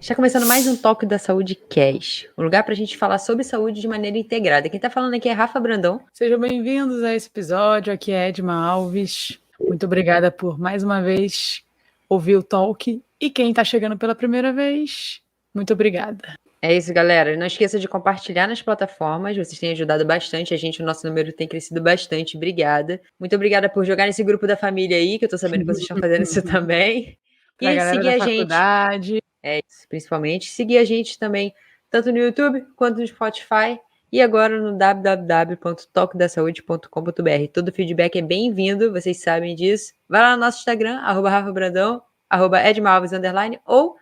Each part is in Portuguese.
Está começando mais um Toque da Saúde Cash, um lugar para a gente falar sobre saúde de maneira integrada. Quem está falando aqui é Rafa Brandão. Sejam bem-vindos a esse episódio, aqui é Edma Alves. Muito obrigada por, mais uma vez, ouvir o Talk. E quem está chegando pela primeira vez, muito obrigada. É isso, galera. Não esqueça de compartilhar nas plataformas, vocês têm ajudado bastante a gente, o nosso número tem crescido bastante. Obrigada. Muito obrigada por jogar nesse grupo da família aí, que eu tô sabendo que vocês estão fazendo isso também. Para a E galera seguir da a gente. faculdade. É isso, principalmente. Seguir a gente também, tanto no YouTube quanto no Spotify. E agora no www.toquedasaude.com.br. Todo feedback é bem-vindo, vocês sabem disso. Vai lá no nosso Instagram, @RafaBrandão, @EdmaAlves_, ou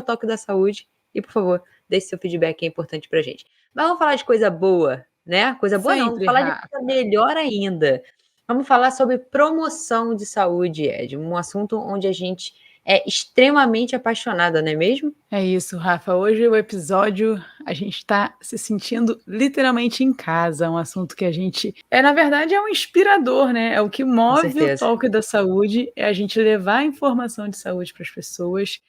@Toque da Saúde. E, por favor, deixe seu feedback, que é importante pra gente. Mas vamos falar de coisa boa, né? Coisa boa não, vamos Sempre, falar de Rafa. coisa melhor ainda. Vamos falar sobre promoção de saúde, Ed. Um assunto onde a gente é extremamente apaixonada, não é mesmo? É isso, Rafa. Hoje o episódio, a gente está se sentindo literalmente em casa. Um assunto que a gente... na verdade, é um inspirador, né? É o que Com move o certeza. Talk da Saúde, é a gente levar a informação de saúde para as pessoas,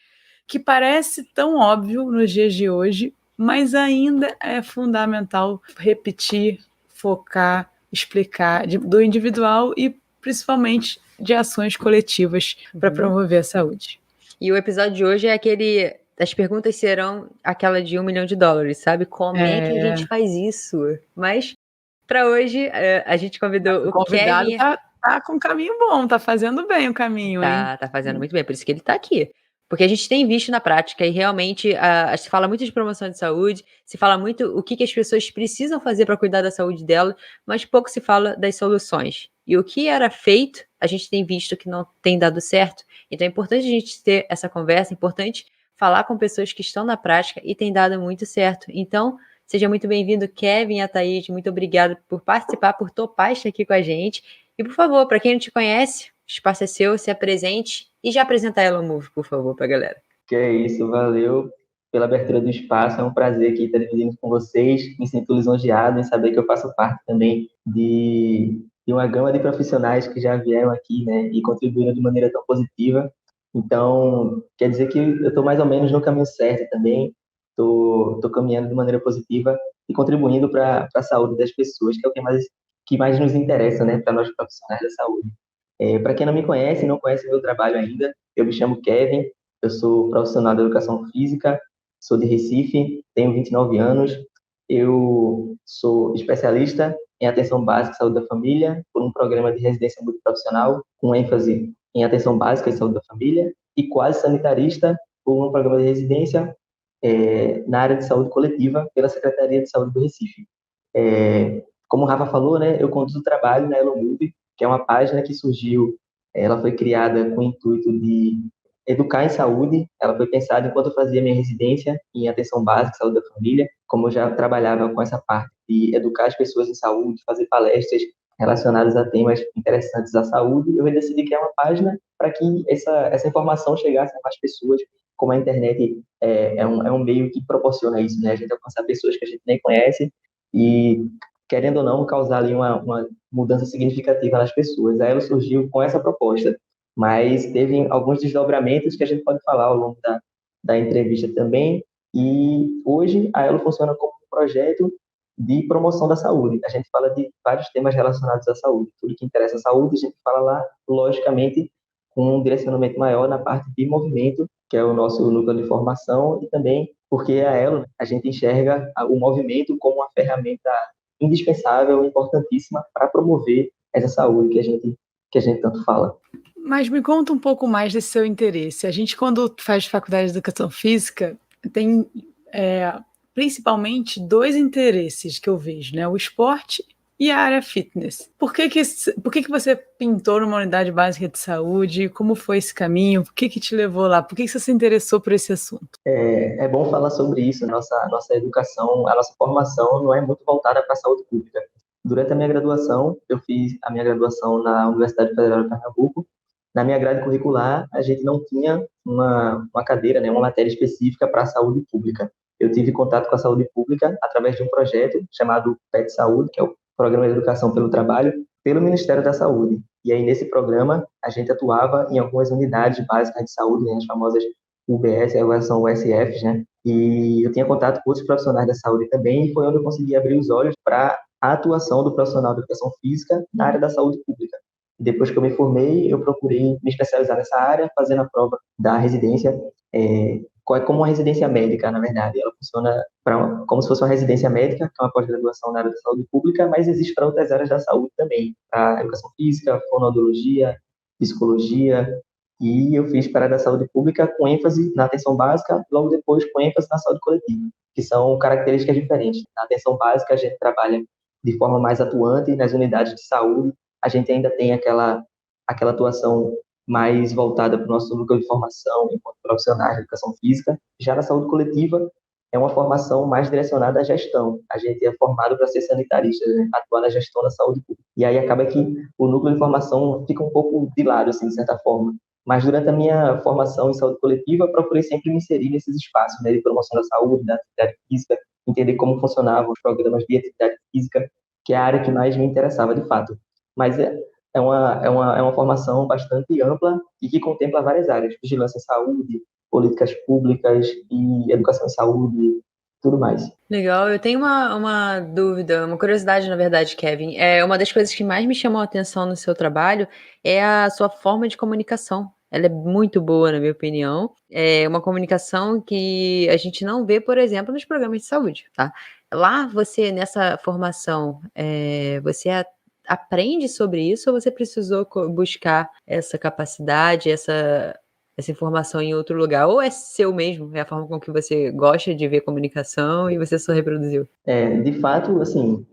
que parece tão óbvio nos dias de hoje, mas ainda é fundamental repetir, focar, explicar do individual e principalmente de ações coletivas para promover a saúde. E o episódio de hoje é aquele... As perguntas serão aquela de $1 milhão, sabe? Como é que a gente faz isso? Mas, para hoje, a gente convidou O convidado Kevin. tá com um caminho bom, tá fazendo bem o caminho, hein? Tá fazendo muito bem, por isso que ele tá aqui. Porque a gente tem visto na prática e realmente se fala muito de promoção de saúde, se fala muito o que as pessoas precisam fazer para cuidar da saúde dela, mas pouco se fala das soluções. E o que era feito, a gente tem visto que não tem dado certo. Então é importante a gente ter essa conversa, é importante falar com pessoas que estão na prática e tem dado muito certo. Então, seja muito bem-vindo, Kevin e Ataíde, muito obrigado por participar, por topar estar aqui com a gente. E, por favor, para quem não te conhece, o espaço é seu, se apresente e já apresenta a Elo Move, por favor, para a galera. Que é isso, valeu pela abertura do espaço, é um prazer aqui estar dividindo com vocês, me sinto lisonjeado em saber que eu faço parte também de uma gama de profissionais que já vieram aqui, né, e contribuíram de maneira tão positiva. Então, quer dizer que eu estou mais ou menos no caminho certo também, estou caminhando de maneira positiva e contribuindo para a saúde das pessoas, que é o que mais nos interessa, né, para nós profissionais da saúde. Para quem não me conhece, não conhece meu trabalho ainda, eu me chamo Kevin, eu sou profissional de educação física, sou de Recife, tenho 29 anos, eu sou especialista em atenção básica e saúde da família por um programa de residência multiprofissional com ênfase em atenção básica e saúde da família e quase sanitarista por um programa de residência na área de saúde coletiva pela Secretaria de Saúde do Recife. Como o Rafa falou, né, eu conduzo o trabalho na Elomove, que é uma página que surgiu, ela foi criada com o intuito de educar em saúde. Ela foi pensada enquanto eu fazia minha residência em atenção básica, saúde da família, como eu já trabalhava com essa parte de educar as pessoas em saúde, fazer palestras relacionadas a temas interessantes à saúde, eu decidi criar uma página para que essa informação chegasse a mais pessoas, como a internet é um meio que proporciona isso, né? A gente alcançar pessoas que a gente nem conhece e, querendo ou não, causar ali uma mudança significativa nas pessoas. Aí ela surgiu com essa proposta, mas teve alguns desdobramentos que a gente pode falar ao longo da entrevista também, e hoje a Elo funciona como um projeto de promoção da saúde. A gente fala de vários temas relacionados à saúde. Tudo que interessa à saúde, a gente fala lá, logicamente, com um direcionamento maior na parte de movimento, que é o nosso núcleo de formação, e também porque a Elo, a gente enxerga o movimento como uma ferramenta indispensável, importantíssima para promover essa saúde que a gente tanto fala. Mas me conta um pouco mais desse seu interesse. A gente, quando faz faculdade de educação física, tem principalmente dois interesses que eu vejo, né? O esporte e a área fitness. Por que você pintou numa unidade básica de saúde? Como foi esse caminho? O que te levou lá? Por que você se interessou por esse assunto? É bom falar sobre isso. Nossa educação, a nossa formação não é muito voltada para a saúde pública. Durante a minha graduação, eu fiz a minha graduação na Universidade Federal de Pernambuco. Na minha grade curricular, a gente não tinha uma cadeira, né, uma matéria específica para a saúde pública. Eu tive contato com a saúde pública através de um projeto chamado PET Saúde, que é o Programa de Educação pelo Trabalho, pelo Ministério da Saúde. E aí, nesse programa, a gente atuava em algumas unidades básicas de saúde, né, as famosas UBS, agora são USFs, né? E eu tinha contato com outros profissionais da saúde também, e foi onde eu consegui abrir os olhos para a atuação do profissional de educação física na área da saúde pública. Depois que eu me formei, eu procurei me especializar nessa área, fazendo a prova da residência, como uma residência médica, na verdade. Ela funciona como se fosse uma residência médica, que é uma pós-graduação na área da saúde pública, mas existe para outras áreas da saúde também, para educação física, fonoaudiologia, psicologia, e eu fiz para a área da saúde pública com ênfase na atenção básica, logo depois com ênfase na saúde coletiva, que são características diferentes. Na atenção básica, a gente trabalha de forma mais atuante nas unidades de saúde, a gente ainda tem aquela atuação mais voltada para o nosso núcleo de formação enquanto profissionais de educação física. Já na saúde coletiva, é uma formação mais direcionada à gestão. A gente é formado para ser sanitarista, né? Atuar na gestão da saúde pública. E aí acaba que o núcleo de formação fica um pouco de lado, assim, de certa forma. Mas durante a minha formação em saúde coletiva, eu procurei sempre me inserir nesses espaços, né, de promoção da saúde, da atividade física, entender como funcionavam os programas de atividade física, que é a área que mais me interessava de fato. Mas é uma formação bastante ampla e que contempla várias áreas: vigilância em saúde, políticas públicas e educação em saúde, tudo mais. Legal, eu tenho uma dúvida, uma curiosidade, na verdade, Kevin. Uma das coisas que mais me chamou a atenção no seu trabalho é a sua forma de comunicação. Ela é muito boa, na minha opinião. É uma comunicação que a gente não vê, por exemplo, nos programas de saúde, tá? Lá, você, nessa formação, você aprende sobre isso ou você precisou buscar essa capacidade, essa informação em outro lugar? Ou é seu mesmo, é a forma com que você gosta de ver comunicação e você só reproduziu? De fato, assim,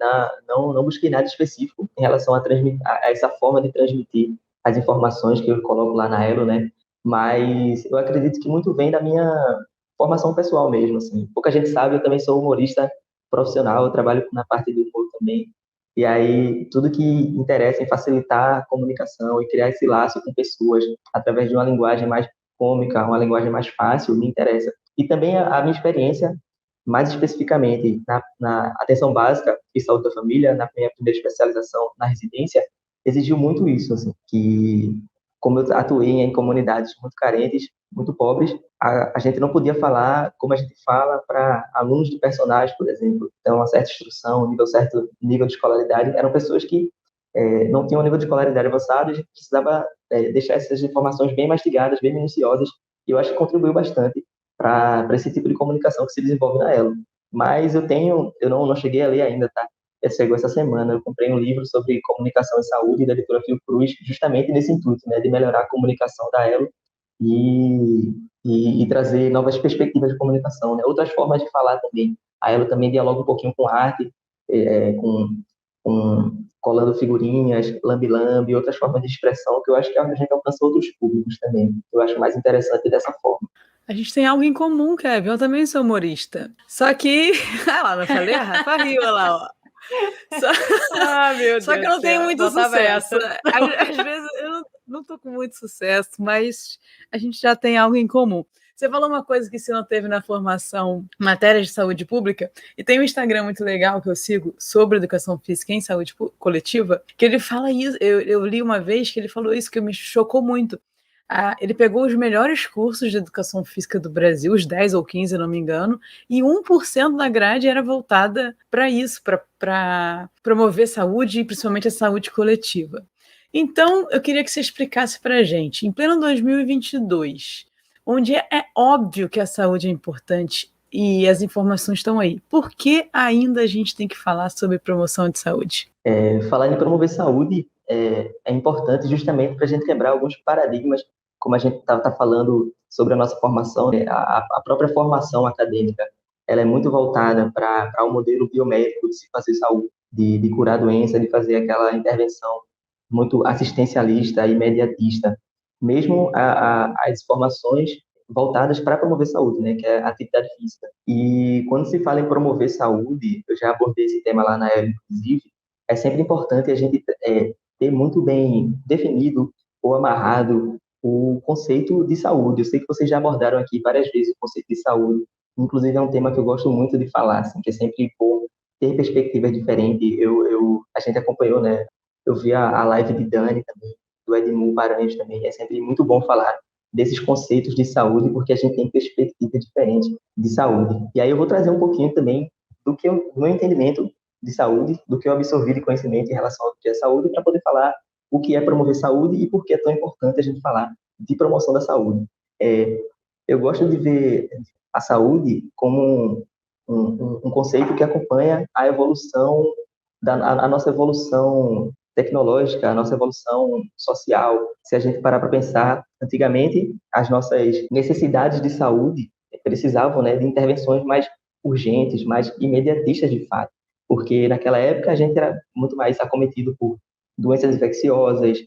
não busquei nada específico em relação a essa forma de transmitir as informações que eu coloco lá na Elo, né? Mas eu acredito que muito vem da minha formação pessoal mesmo, assim. Pouca gente sabe, eu também sou humorista profissional, eu trabalho na parte do humor também. E aí, tudo que interessa em facilitar a comunicação e criar esse laço com pessoas através de uma linguagem mais cômica, uma linguagem mais fácil, me interessa. E também a minha experiência, mais especificamente na atenção básica e saúde da família, na minha primeira especialização na residência, exigiu muito isso, assim, que como eu atuei em comunidades muito carentes, muito pobres, a gente não podia falar como a gente fala para alunos de personagens, por exemplo. Então, uma certa instrução, certo nível de escolaridade, eram pessoas que não tinham um nível de escolaridade avançado, e a gente precisava deixar essas informações bem mastigadas, bem minuciosas, e eu acho que contribuiu bastante para esse tipo de comunicação que se desenvolve na Elo. Mas eu não cheguei a ler ainda, tá? Chegou essa semana, eu comprei um livro sobre comunicação e saúde da editora Fiocruz, justamente nesse intuito, né, de melhorar a comunicação da Elo e trazer novas perspectivas de comunicação, né? Outras formas de falar também. A Elo também dialoga um pouquinho com arte, colando figurinhas, lambi-lambi, outras formas de expressão, que eu acho que a gente alcança outros públicos também. Eu acho mais interessante dessa forma. A gente tem algo em comum, Kevin. Eu também sou humorista. Só que. Ah lá, não falei? A Rafa riu, olha lá, ó. Só que eu não tenho muito sucesso. Às vezes eu não tô com muito sucesso, mas a gente já tem algo em comum. Você falou uma coisa que você não teve na formação, matérias de saúde pública, e tem um Instagram muito legal que eu sigo sobre educação física em saúde coletiva, que ele fala isso. Eu li uma vez que ele falou isso, que me chocou muito. Ele pegou os melhores cursos de educação física do Brasil, os 10 ou 15, se não me engano, e 1% da grade era voltada para isso, para promover saúde e principalmente a saúde coletiva. Então, eu queria que você explicasse para a gente, em pleno 2022, onde é óbvio que a saúde é importante e as informações estão aí, por que ainda a gente tem que falar sobre promoção de saúde? Falar em promover saúde é importante justamente para a gente quebrar alguns paradigmas, como a gente está falando sobre a nossa formação, né? A própria formação acadêmica, ela é muito voltada para o modelo biomédico de se fazer saúde, de curar a doença, de fazer aquela intervenção muito assistencialista, imediatista, mesmo as formações voltadas para promover saúde, né, que é a atividade física. E quando se fala em promover saúde, eu já abordei esse tema lá na ELA, inclusive, é sempre importante a gente ter muito bem definido ou amarrado o conceito de saúde. Eu sei que vocês já abordaram aqui várias vezes o conceito de saúde, inclusive é um tema que eu gosto muito de falar, assim, que é sempre bom ter perspectivas diferentes. A gente acompanhou, né? Eu vi a live de Dani também, do Edmundo Paranhos também. É sempre muito bom falar desses conceitos de saúde, porque a gente tem perspectiva diferente de saúde. E aí eu vou trazer um pouquinho também do meu entendimento de saúde, do que eu absorvi de conhecimento em relação ao que é saúde, para poder falar o que é promover saúde e por que é tão importante a gente falar de promoção da saúde. É, eu gosto de ver a saúde como um conceito que acompanha a evolução, a nossa evolução tecnológica, a nossa evolução social. Se a gente parar para pensar, antigamente, as nossas necessidades de saúde precisavam, né, de intervenções mais urgentes, mais imediatistas de fato, porque naquela época a gente era muito mais acometido por doenças infecciosas,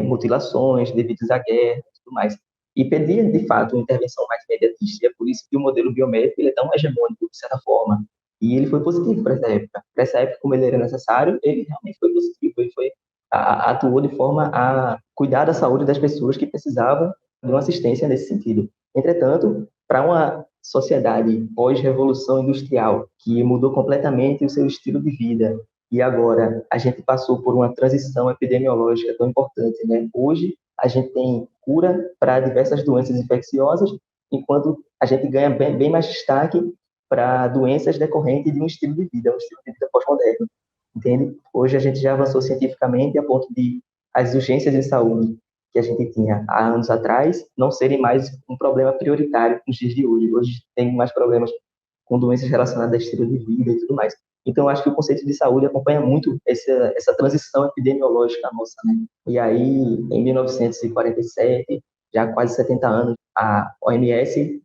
mutilações devidas à guerra e tudo mais. E pedia, de fato, uma intervenção mais imediatista. E é por isso que o modelo biomédico ele é tão hegemônico, de certa forma. E ele foi positivo para essa época. Para essa época, como ele era necessário, ele realmente foi positivo. Ele atuou de forma a cuidar da saúde das pessoas que precisavam de uma assistência nesse sentido. Entretanto, para uma sociedade pós-revolução industrial, que mudou completamente o seu estilo de vida, e agora a gente passou por uma transição epidemiológica tão importante, né? Hoje a gente tem cura para diversas doenças infecciosas, enquanto a gente ganha bem mais destaque para doenças decorrentes de um estilo de vida, um estilo de vida pós-moderno, entende? Hoje a gente já avançou cientificamente a ponto de as urgências de saúde que a gente tinha há anos atrás não serem mais um problema prioritário nos dias de hoje. Hoje tem mais problemas com doenças relacionadas a estilo de vida e tudo mais. Então, acho que o conceito de saúde acompanha muito essa transição epidemiológica nossa, né? E aí, em 1947, já há quase 70 anos, a OMS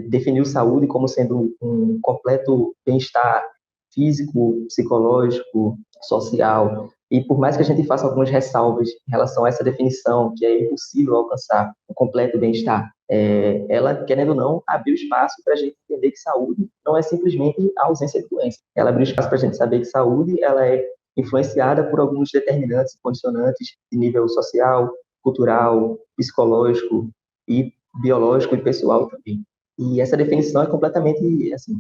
definiu saúde como sendo um completo bem-estar físico, psicológico, social. E por mais que a gente faça algumas ressalvas em relação a essa definição, que é impossível alcançar o completo bem-estar, ela, querendo ou não, abriu espaço para a gente entender que saúde não é simplesmente a ausência de doença. Ela abriu espaço para a gente saber que saúde ela é influenciada por alguns determinantes e condicionantes de nível social, cultural, psicológico e biológico e pessoal também. E essa definição é completamente, assim,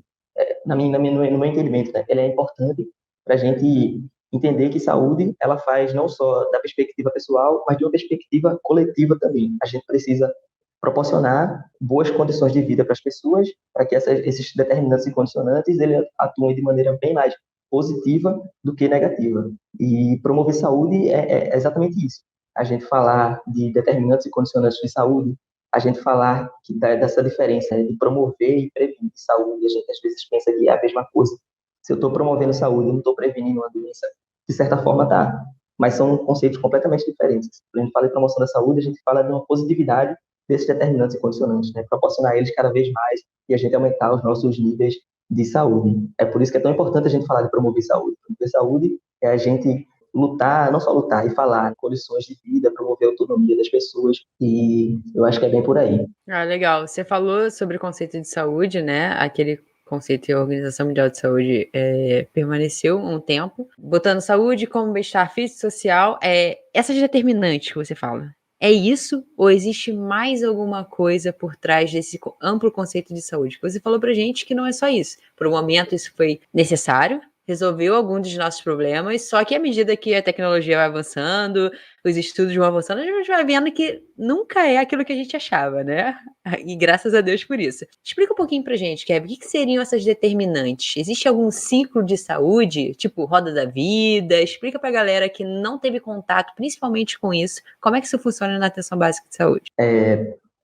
no meu entendimento, né? Ela é importante para a gente entender que saúde ela faz não só da perspectiva pessoal, mas de uma perspectiva coletiva também. A gente precisa proporcionar boas condições de vida para as pessoas, para que esses determinantes e condicionantes eles atuem de maneira bem mais positiva do que negativa. E promover saúde é exatamente isso. A gente falar de determinantes e condicionantes de saúde, a gente falar dessa diferença, né, de promover e prevenir saúde. A gente às vezes pensa que é a mesma coisa. Se eu estou promovendo saúde, eu não estou prevenindo uma doença. De certa forma, tá. Mas são conceitos completamente diferentes. Quando a gente fala em promoção da saúde, a gente fala de uma positividade desses determinantes e condicionantes, né? Proporcionar eles cada vez mais e a gente aumentar os nossos níveis de saúde. É por isso que é tão importante a gente falar de promover saúde. Promover saúde é a gente lutar, não só lutar, e falar condições de vida, promover a autonomia das pessoas, e eu acho que é bem por aí. Ah, legal. Você falou sobre o conceito de saúde, né? Aquele conceito que a Organização Mundial de Saúde permaneceu um tempo, botando saúde como bem-estar físico e social. Essas determinantes que você fala, é isso ou existe mais alguma coisa por trás desse amplo conceito de saúde? Você falou pra gente que não é só isso. Por um momento isso foi necessário, resolveu algum dos nossos problemas, só que à medida que a tecnologia vai avançando, os estudos vão avançando, a gente vai vendo que nunca é aquilo que a gente achava, né? E graças a Deus por isso. Explica um pouquinho pra gente, Kevin, o que seriam essas determinantes? Existe algum ciclo de saúde, tipo roda da vida? Explica pra galera que não teve contato, principalmente com isso, como é que isso funciona na atenção básica de saúde?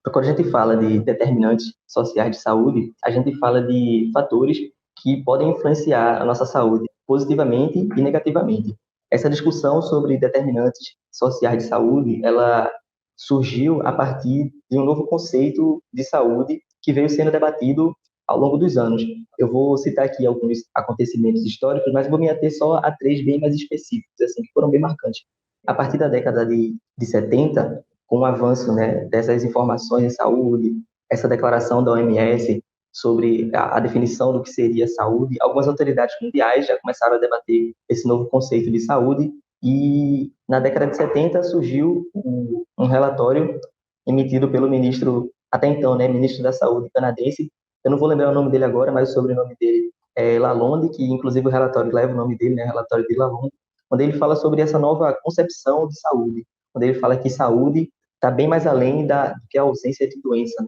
Quando a gente fala de determinantes sociais de saúde, a gente fala de fatores que podem influenciar a nossa saúde positivamente e negativamente. Essa discussão sobre determinantes sociais de saúde, ela surgiu a partir de um novo conceito de saúde que veio sendo debatido ao longo dos anos. Eu vou citar aqui alguns acontecimentos históricos, mas vou me ater só a três bem mais específicos, assim, que foram bem marcantes. A partir da década de 70, com o avanço, né, dessas informações em saúde, essa declaração da OMS sobre a definição do que seria saúde, algumas autoridades mundiais já começaram a debater esse novo conceito de saúde e na década de 70 surgiu um relatório emitido pelo ministro, até então, né, ministro da Saúde canadense, eu não vou lembrar o nome dele agora, mas o sobrenome dele é Lalonde, que inclusive o relatório leva o nome dele, né, relatório de Lalonde, onde ele fala sobre essa nova concepção de saúde, onde ele fala que saúde está bem mais além do que a ausência de doença.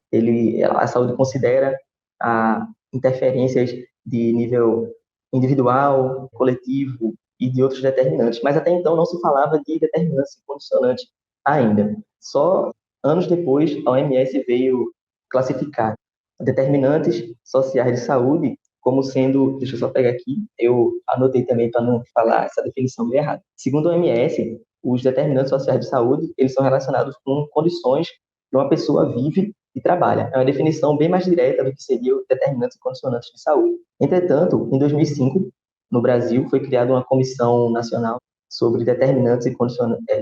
A saúde considera interferências de nível individual, coletivo e de outros determinantes, mas até então não se falava de determinantes e condicionantes ainda. Só anos depois a OMS veio classificar determinantes sociais de saúde como sendo, deixa eu só pegar aqui, eu anotei também para não falar essa definição meio errada. Segundo a OMS, os determinantes sociais de saúde, eles são relacionados com condições que uma pessoa vive e trabalha. É uma definição bem mais direta do que seriam determinantes e condicionantes de saúde. Entretanto, em 2005, no Brasil, foi criada uma comissão nacional sobre determinantes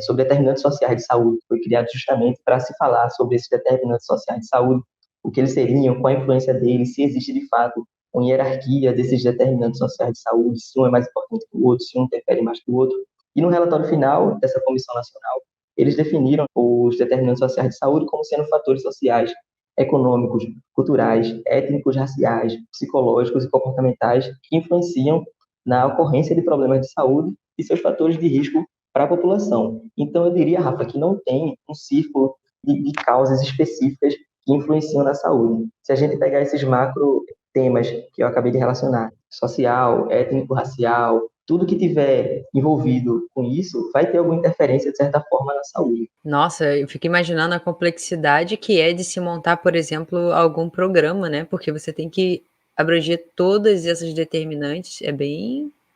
sobre determinantes sociais de saúde. Foi criado justamente para se falar sobre esses determinantes sociais de saúde, o que eles seriam, qual a influência deles, se existe de fato uma hierarquia desses determinantes sociais de saúde, se um é mais importante que o outro, se um interfere mais que o outro. E no relatório final dessa comissão nacional, eles definiram os determinantes sociais de saúde como sendo fatores sociais, econômicos, culturais, étnicos, raciais, psicológicos e comportamentais que influenciam na ocorrência de problemas de saúde e seus fatores de risco para a população. Então, eu diria, Rafa, que não tem um círculo de causas específicas que influenciam na saúde. Se a gente pegar esses macro temas que eu acabei de relacionar, social, étnico, racial, tudo que tiver envolvido com isso vai ter alguma interferência, de certa forma, na saúde. Nossa, eu fico imaginando a complexidade que é de se montar, por exemplo, algum programa, né? Porque você tem que abranger todas essas determinantes.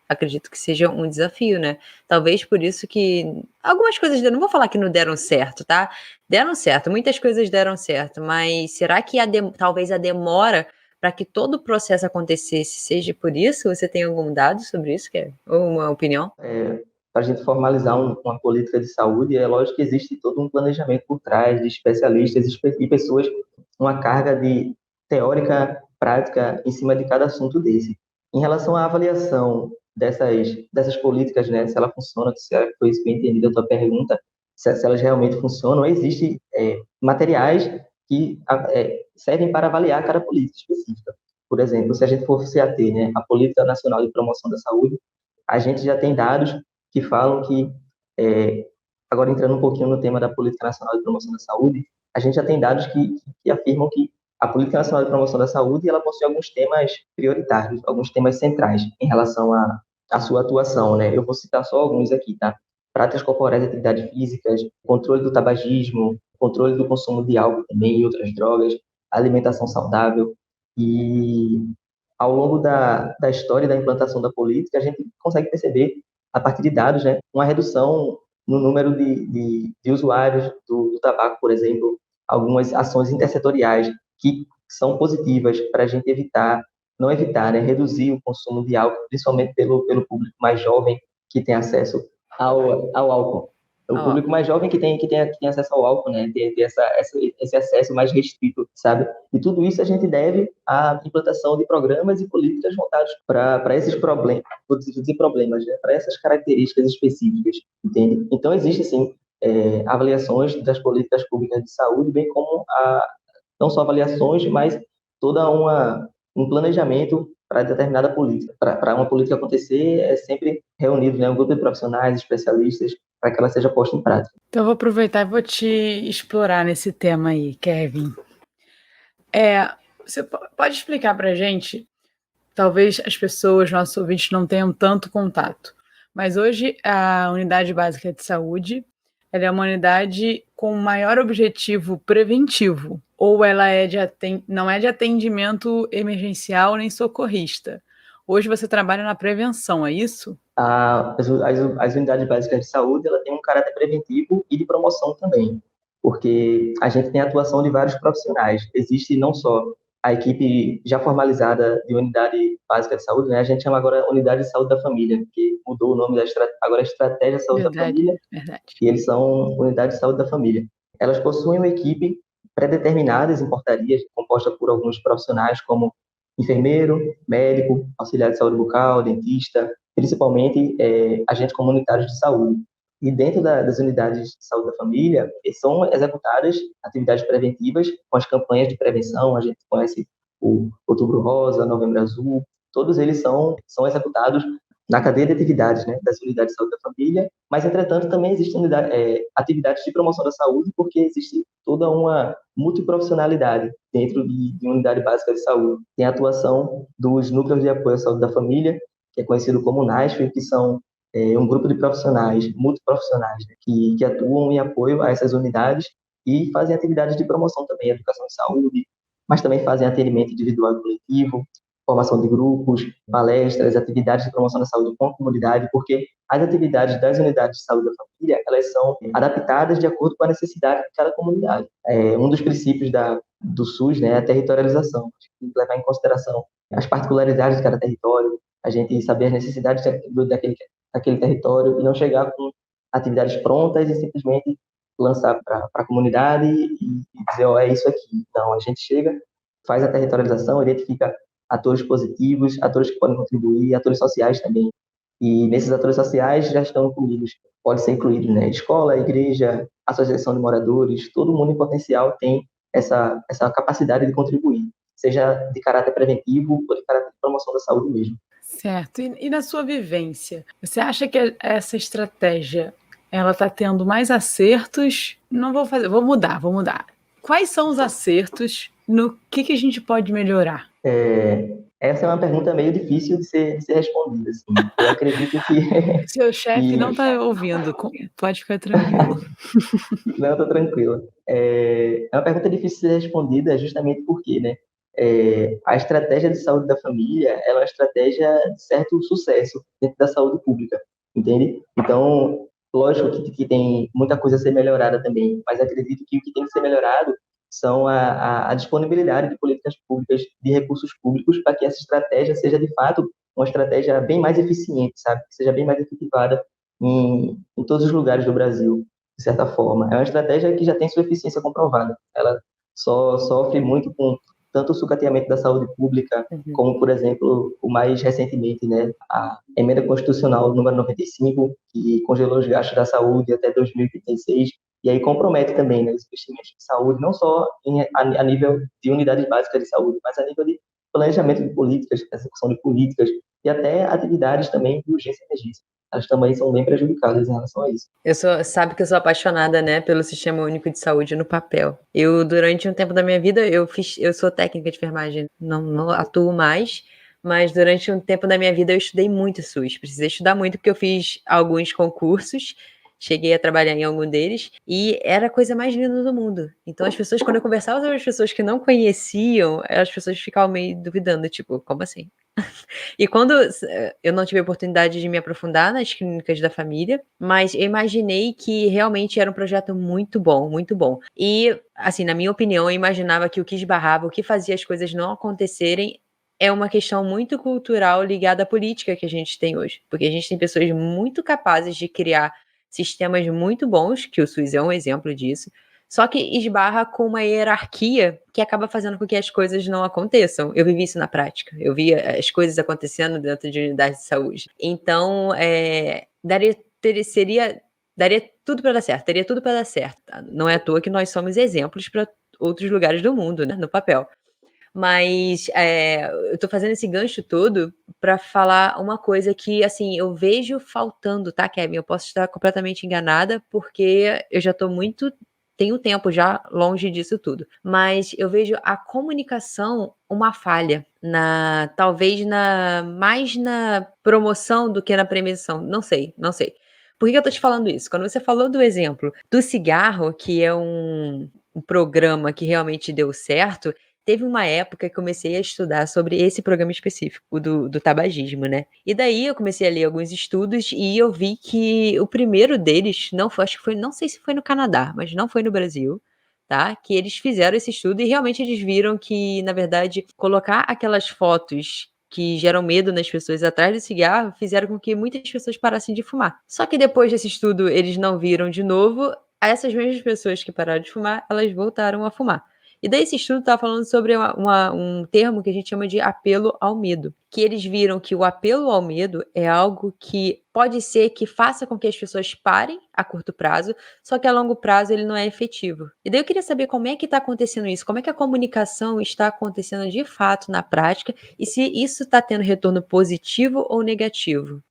Acredito que seja um desafio, né? Talvez por isso que algumas coisas, não vou falar que não deram certo, tá? Deram certo, muitas coisas deram certo, mas será que talvez a demora para que todo o processo acontecesse seja por isso? Você tem algum dado sobre isso, ou uma opinião? Para a gente formalizar uma política de saúde, é lógico que existe todo um planejamento por trás de especialistas e pessoas, uma carga de teórica, prática em cima de cada assunto desse. Em relação à avaliação dessas políticas, né, se ela funciona, se foi isso que eu entendi da tua pergunta, se elas realmente funcionam, existem materiais que servem para avaliar cada política específica. Por exemplo, se a gente for se ater, né, a Política Nacional de Promoção da Saúde, a gente já tem dados que falam que, agora entrando um pouquinho no tema da Política Nacional de Promoção da Saúde, a gente já tem dados que afirmam que a Política Nacional de Promoção da Saúde ela possui alguns temas prioritários, alguns temas centrais em relação à sua atuação, né? Eu vou citar só alguns aqui, tá? Práticas corporais de atividades físicas, controle do tabagismo, controle do consumo de álcool também e outras drogas, alimentação saudável. E ao longo da história da implantação da política, a gente consegue perceber, a partir de dados, né, uma redução no número de usuários do tabaco, por exemplo, algumas ações intersetoriais que são positivas para a gente não evitar, né, reduzir o consumo de álcool, principalmente pelo público mais jovem que tem acesso ao álcool. O público mais jovem que tem acesso ao álcool, né? Tem esse acesso mais restrito, sabe? E tudo isso a gente deve à implantação de programas e políticas voltados para esses problemas, vou dizer problemas, né? Para essas características específicas, entende? Então, existe, sim, avaliações das políticas públicas de saúde, bem como não só avaliações, mas toda um planejamento para determinada política. Para uma política acontecer, é sempre reunido, né, um grupo de profissionais, especialistas, para que ela seja posta em prática. Então, eu vou aproveitar e vou te explorar nesse tema aí, Kevin. Você pode explicar para a gente, talvez as pessoas, nossos ouvintes, não tenham tanto contato, mas hoje a Unidade Básica de Saúde ela é uma unidade com maior objetivo preventivo, ou ela não é de atendimento emergencial nem socorrista. Hoje você trabalha na prevenção, é isso? As unidades básicas de saúde ela tem um caráter preventivo e de promoção também, porque a gente tem a atuação de vários profissionais. Existe não só a equipe já formalizada de unidade básica de saúde, né? A gente chama agora unidade de saúde da família, que mudou o nome agora é estratégia de saúde da família, verdade. E eles são unidade de saúde da família. Elas possuem uma equipe pré-determinadas em portarias, composta por alguns profissionais como enfermeiro, médico, auxiliar de saúde bucal, dentista, principalmente agentes comunitários de saúde. E dentro das unidades de saúde da família, são executadas atividades preventivas com as campanhas de prevenção. A gente conhece o Outubro Rosa, Novembro Azul, todos eles são executados na cadeia de atividades, né, das unidades de saúde da família, mas, entretanto, também existem atividades de promoção da saúde, porque existe toda uma multiprofissionalidade dentro de uma unidade básica de saúde. Tem a atuação dos núcleos de apoio à saúde da família, que é conhecido como NASF, que são um grupo de profissionais, multiprofissionais, né, que atuam em apoio a essas unidades e fazem atividades de promoção também, educação de saúde, mas também fazem atendimento individual e coletivo, formação de grupos, palestras, atividades de promoção da saúde com a comunidade, porque as atividades das unidades de saúde da família, elas são adaptadas de acordo com a necessidade de cada comunidade. Um dos princípios do SUS, né, é a territorialização. A gente tem que levar em consideração as particularidades de cada território, a gente saber as necessidades daquele território e não chegar com atividades prontas e simplesmente lançar para a comunidade e dizer, é isso aqui. Não, a gente chega, faz a territorialização, identifica atores positivos, atores que podem contribuir, atores sociais também. E nesses atores sociais já estão incluídos, pode ser incluído, né? Escola, igreja, associação de moradores, todo mundo em potencial tem essa capacidade de contribuir, seja de caráter preventivo ou de caráter de promoção da saúde mesmo. Certo. E na sua vivência, você acha que essa estratégia ela está tendo mais acertos? Não vou fazer, vou mudar. Quais são os acertos? No que a gente pode melhorar? Essa é uma pergunta meio difícil de ser respondida. Assim. Eu acredito que... Seu chefe não está ouvindo, pode ficar tranquilo. Não, estou tranquila. É uma pergunta difícil de ser respondida justamente porque, né, a estratégia de saúde da família ela é uma estratégia de certo sucesso dentro da saúde pública, entende? Então, lógico que tem muita coisa a ser melhorada também, mas acredito que o que tem que ser melhorado são a disponibilidade de políticas públicas, de recursos públicos, para que essa estratégia seja, de fato, uma estratégia bem mais eficiente, sabe? Que seja bem mais efetivada em todos os lugares do Brasil, de certa forma. É uma estratégia que já tem sua eficiência comprovada. Ela só sofre muito com tanto o sucateamento da saúde pública, como, por exemplo, o mais recentemente, né, a emenda constitucional número 95, que congelou os gastos da saúde até 2036, e aí compromete também, né, os investimentos de saúde, não só a nível de unidades básicas de saúde, mas a nível de planejamento de políticas, execução de políticas, e até atividades também de urgência e emergência. Elas também são bem prejudicadas em relação a isso. Sabe que eu sou apaixonada, né, pelo Sistema Único de Saúde no papel. Durante um tempo da minha vida, eu sou técnica de enfermagem, não atuo mais, mas durante um tempo da minha vida eu estudei muito SUS. Precisei estudar muito porque eu fiz alguns concursos, cheguei a trabalhar em algum deles, e era a coisa mais linda do mundo. Então as pessoas, quando eu conversava com as pessoas que não conheciam, as pessoas ficavam meio duvidando, tipo, como assim? E quando eu não tive a oportunidade de me aprofundar nas clínicas da família, mas eu imaginei que realmente era um projeto muito bom, muito bom. E, assim, na minha opinião, eu imaginava que o que esbarrava, o que fazia as coisas não acontecerem, é uma questão muito cultural ligada à política que a gente tem hoje. Porque a gente tem pessoas muito capazes de criar sistemas muito bons, que o SUS é um exemplo disso, só que esbarra com uma hierarquia que acaba fazendo com que as coisas não aconteçam. Eu vivi isso na prática. Eu vi as coisas acontecendo dentro de unidades de saúde. Então, daria tudo para dar certo. Teria tudo para dar certo. Tá? Não é à toa que nós somos exemplos para outros lugares do mundo, né, no papel. Mas eu estou fazendo esse gancho todo para falar uma coisa que, assim, eu vejo faltando, tá, Kevin? Eu posso estar completamente enganada, porque eu já estou tenho tempo já longe disso tudo. Mas eu vejo a comunicação uma falha, talvez mais na promoção do que na prevenção. Não sei. Por que eu tô te falando isso? Quando você falou do exemplo do cigarro, que é um programa que realmente deu certo, teve uma época que comecei a estudar sobre esse programa específico, do tabagismo, né? E daí eu comecei a ler alguns estudos e eu vi que o primeiro deles, acho que foi, não sei se foi no Canadá, mas não foi no Brasil, tá? Que eles fizeram esse estudo e realmente eles viram que, na verdade, colocar aquelas fotos que geram medo nas pessoas atrás do cigarro fizeram com que muitas pessoas parassem de fumar. Só que depois desse estudo eles não viram de novo, essas mesmas pessoas que pararam de fumar, elas voltaram a fumar. E daí esse estudo está falando sobre um termo que a gente chama de apelo ao medo. Que eles viram que o apelo ao medo é algo que pode ser que faça com que as pessoas parem a curto prazo, só que a longo prazo ele não é efetivo. E daí eu queria saber como é que está acontecendo isso, como é que a comunicação está acontecendo de fato na prática e se isso está tendo retorno positivo ou negativo.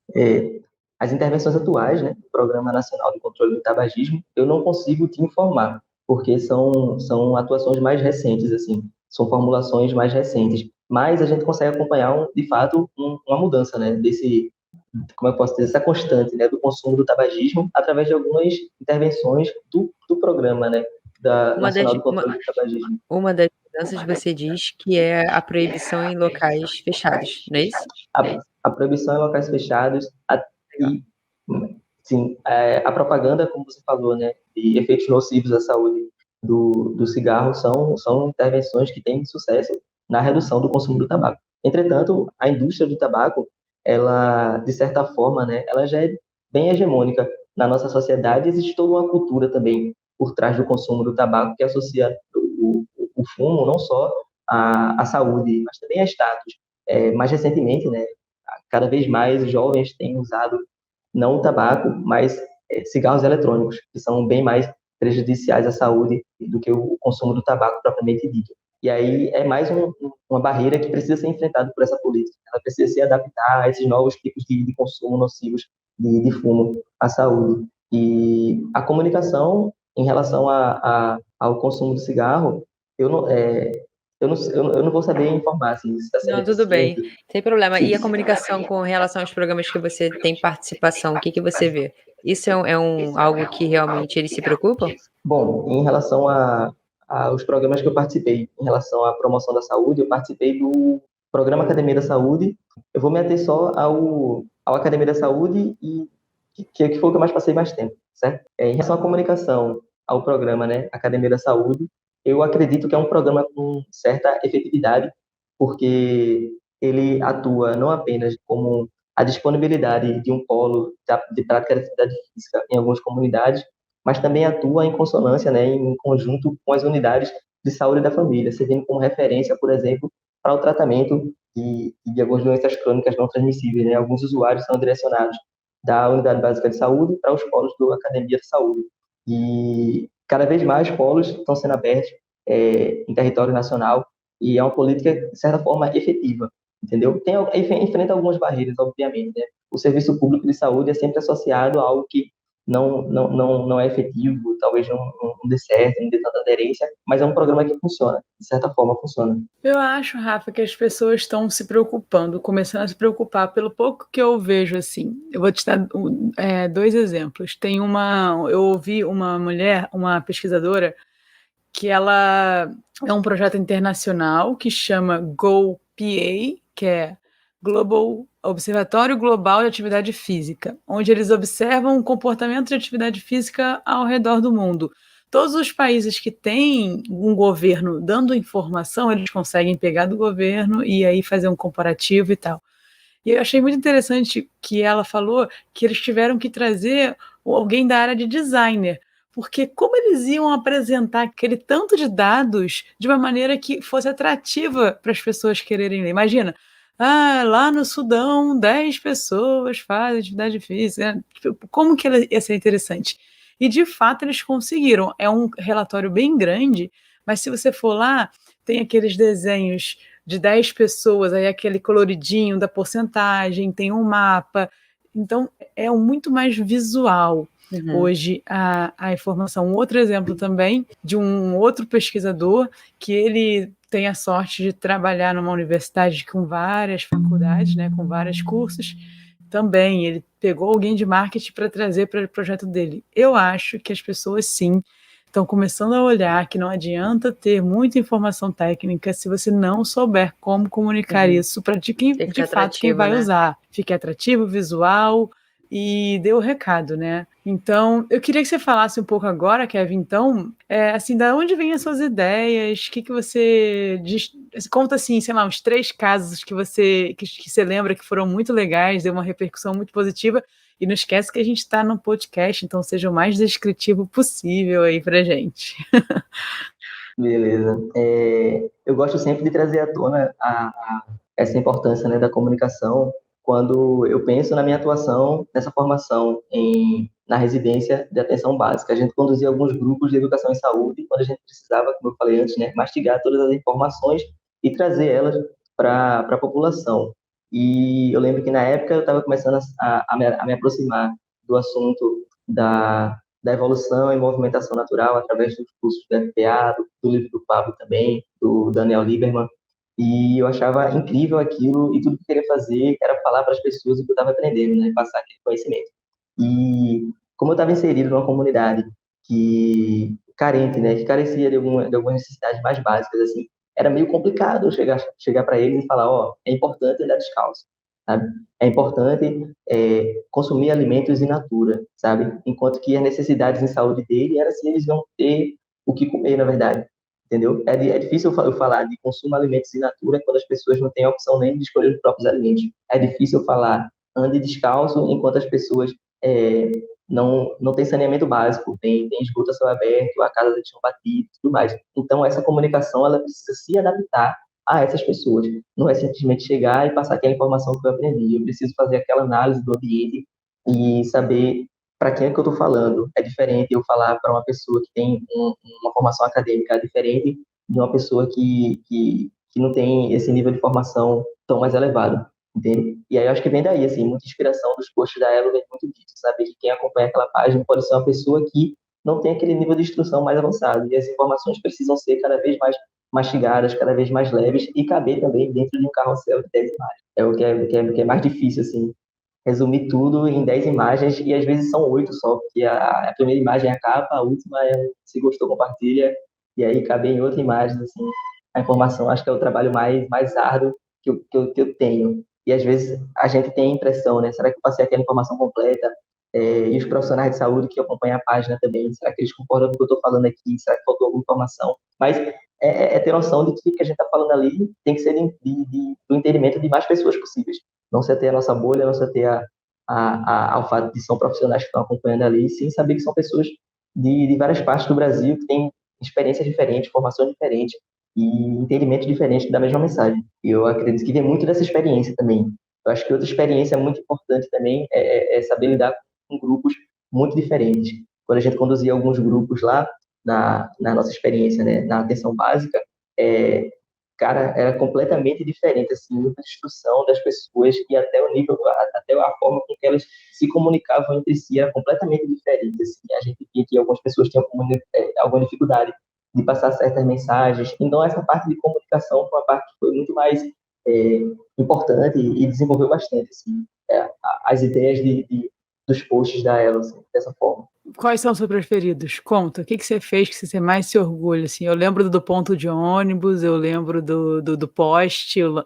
As intervenções atuais, né, do Programa Nacional de Controle do Tabagismo, eu não consigo te informar, porque são atuações mais recentes, assim, são formulações mais recentes, mas a gente consegue acompanhar, de fato, uma mudança, né, como eu posso dizer, essa constante, né, do consumo do tabagismo através de algumas intervenções do programa, né, da Uma das, Nacional do Controle do Tabagismo. uma das mudanças você diz que é a proibição em locais fechados, não é isso? A proibição em locais fechados e, sim, a propaganda, como você falou, né, de efeitos nocivos à saúde do cigarro são intervenções que têm sucesso na redução do consumo do tabaco. Entretanto, a indústria do tabaco, ela, de certa forma, né, ela já é bem hegemônica na nossa sociedade. Existe toda uma cultura também por trás do consumo do tabaco que associa o fumo não só à saúde, mas também a status. Mais recentemente, né, cada vez mais jovens têm usado não o tabaco, mas cigarros eletrônicos, que são bem mais prejudiciais à saúde do que o consumo do tabaco propriamente dito. E aí é mais uma barreira que precisa ser enfrentada por essa política. Ela precisa se adaptar a esses novos tipos de consumo nocivos de fumo à saúde. E a comunicação em relação ao consumo do cigarro, eu não, eu não vou saber informar assim, se está sendo Não, tudo bem, eficiente. sem problema. E a comunicação com relação aos programas que você tem participação, o que que você vê? Isso algo que realmente eles se preocupam? Bom, em relação aos programas que eu participei, em relação à promoção da saúde, eu participei do programa Academia da Saúde. Eu vou me ater só ao Academia da Saúde e que foi o que eu mais passei mais tempo, certo? Em relação à comunicação, ao programa, né, Academia da Saúde, eu acredito que é um programa com certa efetividade, porque ele atua não apenas como a disponibilidade de um polo de prática de atividade física em algumas comunidades, mas também atua em consonância, né, em conjunto com as unidades de saúde da família, servindo como referência, por exemplo, para o tratamento de algumas doenças crônicas não transmissíveis. Né? Alguns usuários são direcionados da Unidade Básica de Saúde para os polos do Academia de Saúde. E cada vez mais polos estão sendo abertos em território nacional e é uma política, de certa forma, efetiva, entendeu? Enfrenta algumas barreiras, obviamente, né? O serviço público de saúde é sempre associado a algo que não é efetivo, talvez não dê certo, não dê tanta aderência, mas é um programa que funciona, de certa forma funciona. Eu acho, Rafa, que as pessoas estão se preocupando, começando a se preocupar pelo pouco que eu vejo assim. Eu vou te dar dois exemplos. Eu ouvi uma mulher, uma pesquisadora, que ela é um projeto internacional que chama GoPA, que é Global Observatório Global de Atividade Física, onde eles observam o comportamento de atividade física ao redor do mundo. Todos os países que têm um governo dando informação, eles conseguem pegar do governo e aí fazer um comparativo e tal. E eu achei muito interessante que ela falou que eles tiveram que trazer alguém da área de designer, porque como eles iam apresentar aquele tanto de dados de uma maneira que fosse atrativa para as pessoas quererem ler? Imagina, lá no Sudão, 10 pessoas fazem atividade física. Como que ia ser interessante? E, de fato, eles conseguiram. É um relatório bem grande, mas se você for lá, tem aqueles desenhos de 10 pessoas, aí aquele coloridinho da porcentagem, tem um mapa. Então, é muito mais visual. Hoje a informação. Um outro exemplo também de um outro pesquisador que ele tem a sorte de trabalhar numa universidade com várias faculdades, né, com vários cursos. Também ele pegou alguém de marketing para trazer para o projeto dele. Eu acho que as pessoas, sim, estão começando a olhar que não adianta ter muita informação técnica se você não souber como comunicar isso para de fato quem vai usar. Fique atrativo, visual e dê o recado, né? Então, eu queria que você falasse um pouco agora, Kevin, então, assim, da onde vêm as suas ideias? O que você diz? Conta, assim, sei lá, uns 3 casos que você lembra que foram muito legais, deu uma repercussão muito positiva. E não esquece que a gente está no podcast, então seja o mais descritivo possível aí pra gente. Beleza. Eu gosto sempre de trazer à tona essa importância, né, da comunicação quando eu penso na minha atuação nessa formação na residência de atenção básica. A gente conduzia alguns grupos de educação em saúde quando a gente precisava, como eu falei antes, né, mastigar todas as informações e trazer elas para a população. E eu lembro que na época eu estava começando a me aproximar do assunto da evolução e movimentação natural através dos cursos do FPA, do livro do Pablo também, do Daniel Lieberman. E eu achava incrível aquilo e tudo que eu queria fazer era falar para as pessoas o que eu estava aprendendo, né? Passar aquele conhecimento. E como eu estava inserido numa comunidade que carente, né? Que carecia de algumas necessidades mais básicas, assim, era meio complicado eu chegar para ele e falar, ó, é importante andar descalço, sabe? É importante consumir alimentos in natura, sabe? Enquanto que as necessidades em saúde dele era se eles vão ter o que comer, na verdade, entendeu? É difícil eu falar de consumo de alimentos in natura quando as pessoas não têm a opção nem de escolher os próprios alimentos. É difícil eu falar ande descalço enquanto as pessoas é, não tem saneamento básico, tem esgoto a céu aberto, a casa de chão batido, tudo mais. Então, essa comunicação, ela precisa se adaptar a essas pessoas. Não é simplesmente chegar e passar aquela informação que eu aprendi. Eu preciso fazer aquela análise do ambiente e saber para quem é que eu estou falando. É diferente eu falar para uma pessoa que tem uma formação acadêmica, é diferente de uma pessoa que não tem esse nível de formação tão mais elevado, entende? E aí eu acho que vem daí, assim, muita inspiração dos posts da Elo vem muito disso, sabe? Que quem acompanha aquela página pode ser uma pessoa que não tem aquele nível de instrução mais avançado, e as informações precisam ser cada vez mais mastigadas, cada vez mais leves, e caber também dentro de um carrossel de 10 imagens. É o que é mais difícil, assim, resumir tudo em 10 imagens, e às vezes são 8 só, porque a primeira imagem é a capa, a última é se gostou, compartilha, e aí caber em outra imagem, assim, a informação, acho que é o trabalho mais árduo que eu tenho. E às vezes a gente tem a impressão, né? Será que eu passei aquela informação completa? E os profissionais de saúde que acompanham a página também, será que eles concordam com o que eu estou falando aqui? Será que faltou alguma informação? Mas é ter noção de que o que a gente está falando ali tem que ser do entendimento de mais pessoas possíveis. Não se ter a nossa bolha, não se ter ao fato de são profissionais que estão acompanhando ali, sim saber que são pessoas de várias partes do Brasil que têm experiências diferentes, formações diferentes e entendimento diferente da mesma mensagem. E eu acredito que vem muito dessa experiência também. Eu acho que outra experiência muito importante também é saber lidar com grupos muito diferentes. Quando a gente conduzia alguns grupos lá, na nossa experiência, né, na atenção básica, é, cara, era completamente diferente, assim, a instrução das pessoas e até o nível, até a forma com que elas se comunicavam entre si era completamente diferente, assim. A gente via que algumas pessoas tinham alguma dificuldade de passar certas mensagens. Então, essa parte de comunicação foi uma parte que foi muito mais é, importante e desenvolveu bastante, assim, as ideias dos posts da Elo, assim, dessa forma. Quais são os seus preferidos? Conta, o que você fez que você mais se orgulha? Assim, eu lembro do ponto de ônibus, eu lembro do poste, eu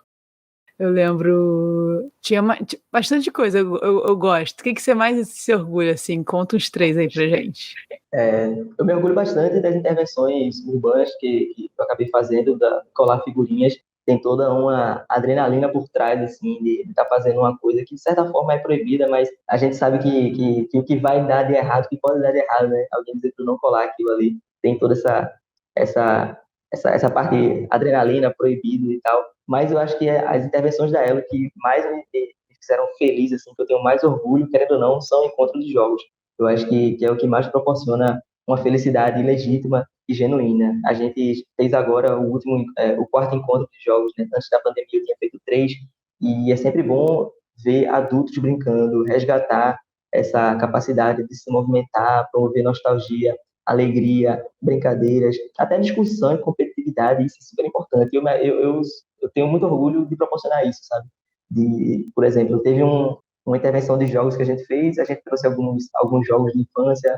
lembro... Tinha bastante coisa, eu gosto. O que você mais se orgulha? Assim? Conta uns 3 aí pra gente. Eu me orgulho bastante das intervenções urbanas que eu acabei fazendo, colar figurinhas. Tem toda uma adrenalina por trás, assim, de estar fazendo uma coisa que, de certa forma, é proibida, mas a gente sabe que o que vai dar de errado, que pode dar de errado, né? Alguém dizer para não colar aquilo ali. Tem toda essa, essa parte adrenalina, proibido e tal. Mas eu acho que as intervenções da Elo que mais me fizeram feliz, assim, que eu tenho mais orgulho, querendo ou não, são encontros de jogos. Eu acho que é o que mais proporciona uma felicidade legítima e genuína. A gente fez agora o quarto encontro de jogos, né? Antes da pandemia eu tinha feito 3, e é sempre bom ver adultos brincando, resgatar essa capacidade de se movimentar, promover nostalgia, alegria, brincadeiras, até discussão e competitividade, isso é super importante. Eu tenho muito orgulho de proporcionar isso, sabe? Por exemplo, teve uma intervenção de jogos que a gente trouxe alguns jogos de infância,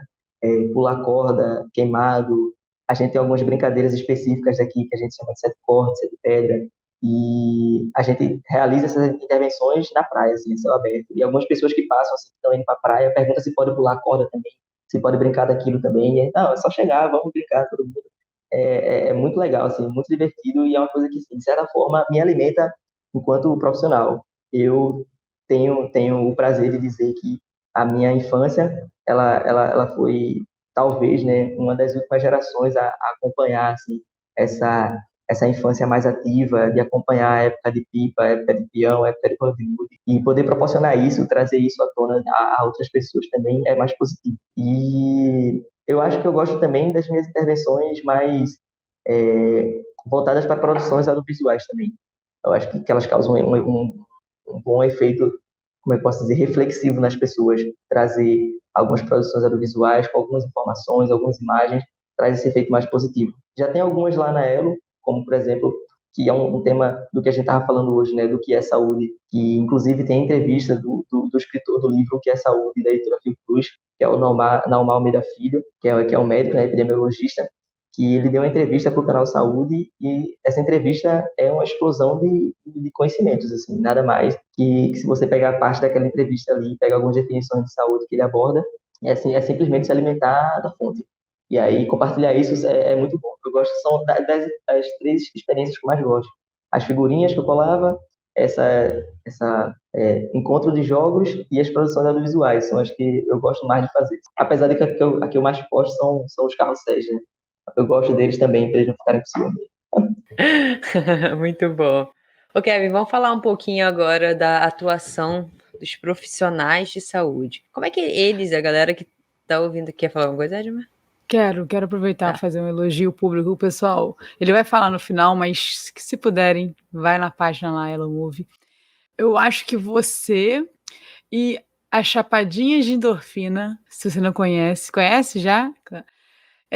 pular corda, queimado, a gente tem algumas brincadeiras específicas aqui que a gente chama de sete cordas, sete pedra, e a gente realiza essas intervenções na praia, assim, céu aberto. E algumas pessoas que passam, assim, que estão indo para a praia, perguntam se pode pular corda também, se pode brincar daquilo também. E aí, não, é só chegar, vamos brincar, todo mundo. É muito legal, assim, muito divertido, e é uma coisa que, assim, de certa forma, me alimenta enquanto profissional. Eu tenho o prazer de dizer que a minha infância, ela foi, talvez, né, uma das últimas gerações a acompanhar, assim, essa infância mais ativa, de acompanhar a época de pipa, a época de peão, a época de Hollywood, e poder proporcionar isso, trazer isso à tona a outras pessoas também é mais positivo. E eu acho que eu gosto também das minhas intervenções mais voltadas para produções audiovisuais também. Eu acho que elas causam um bom efeito, como eu posso dizer, reflexivo nas pessoas, trazer algumas produções audiovisuais com algumas informações, algumas imagens, traz esse efeito mais positivo. Já tem algumas lá na Elo, como, por exemplo, que é um tema do que a gente estava falando hoje, né, do que é saúde, que inclusive tem entrevista do escritor do livro O que é Saúde, da editora Fiocruz, que é o Naumar Almeida Filho, que é um médico, né, epidemiologista, que ele deu uma entrevista para o canal Saúde, e essa entrevista é uma explosão de conhecimentos, assim, nada mais que se você pegar parte daquela entrevista ali, pegar algumas definições de saúde que ele aborda, assim, é simplesmente se alimentar da fonte. E aí, compartilhar isso é muito bom. Eu gosto, são das três experiências que eu mais gosto. As figurinhas que eu colava, encontro de jogos e as produções audiovisuais, são as que eu gosto mais de fazer. Apesar de que a que eu mais gosto são os carrosséis, né? Eu gosto deles também, para eles não ficarem com ciúme. Muito bom. Ô, Kevin, vamos falar um pouquinho agora da atuação dos profissionais de saúde. Como é que eles, a galera que tá ouvindo, quer falar alguma coisa, Edmar? Quero aproveitar Tá. fazer um elogio público, pessoal. Ele vai falar no final, mas se puderem, vai na página lá, Elo Move. Eu acho que você e as chapadinhas de endorfina, se você não conhece já?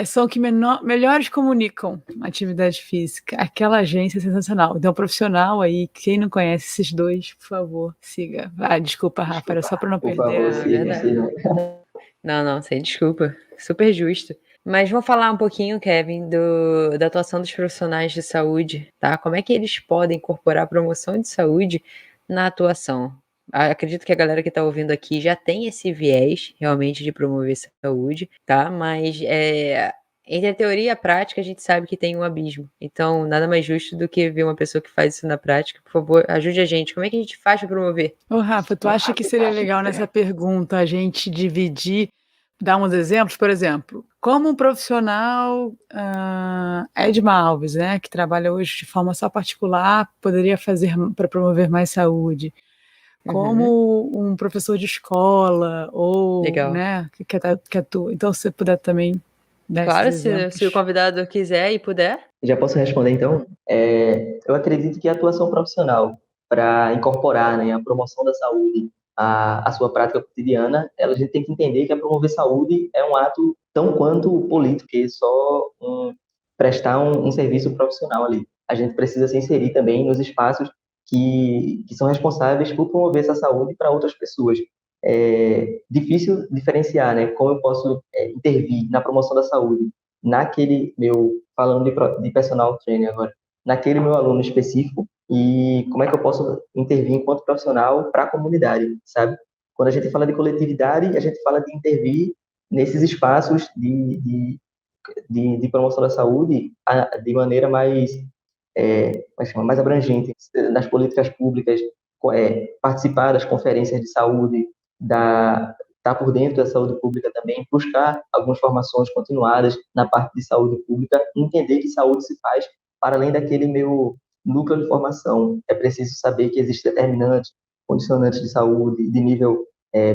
São que melhores comunicam a atividade física. Aquela agência é sensacional. Então, profissional aí, quem não conhece esses dois, por favor, siga. Desculpa, Rafa, era só para não Por perder favor, a... sigam. Não, sem desculpa. Super justo. Mas vamos falar um pouquinho, Kevin, da atuação dos profissionais de saúde, tá? Como é que eles podem incorporar a promoção de saúde na atuação? Acredito que a galera que está ouvindo aqui já tem esse viés, realmente, de promover saúde, tá? Mas entre a teoria e a prática, a gente sabe que tem um abismo. Então, nada mais justo do que ver uma pessoa que faz isso na prática. Por favor, ajude a gente. Como é que a gente faz para promover? Ô, Rafa, tu acha que seria legal nessa pergunta a gente dividir, dar uns exemplos? Por exemplo, como um profissional, Edmar Alves, né, que trabalha hoje de forma só particular, poderia fazer para promover mais saúde? Como um professor de escola, ou, Legal. né, que atua. Então, se você puder também dar Claro, esses exemplos. se o convidado quiser e puder. Já posso responder, então? Eu acredito que a atuação profissional para incorporar, né, a promoção da saúde à sua prática cotidiana, a gente tem que entender que promover saúde é um ato tão quanto político, que é só prestar um serviço profissional ali. A gente precisa se inserir também nos espaços que são responsáveis por promover essa saúde para outras pessoas. É difícil diferenciar, né, como eu posso intervir na promoção da saúde naquele meu, falando de personal trainer agora, naquele meu aluno específico, e como é que eu posso intervir enquanto profissional para a comunidade, sabe? Quando a gente fala de coletividade, a gente fala de intervir nesses espaços de promoção da saúde de maneira mais abrangente, nas políticas públicas, participar das conferências de saúde, estar por dentro da saúde pública também, buscar algumas formações continuadas na parte de saúde pública, entender que saúde se faz para além daquele meu núcleo de formação. É preciso saber que existem determinantes, condicionantes de saúde, de nível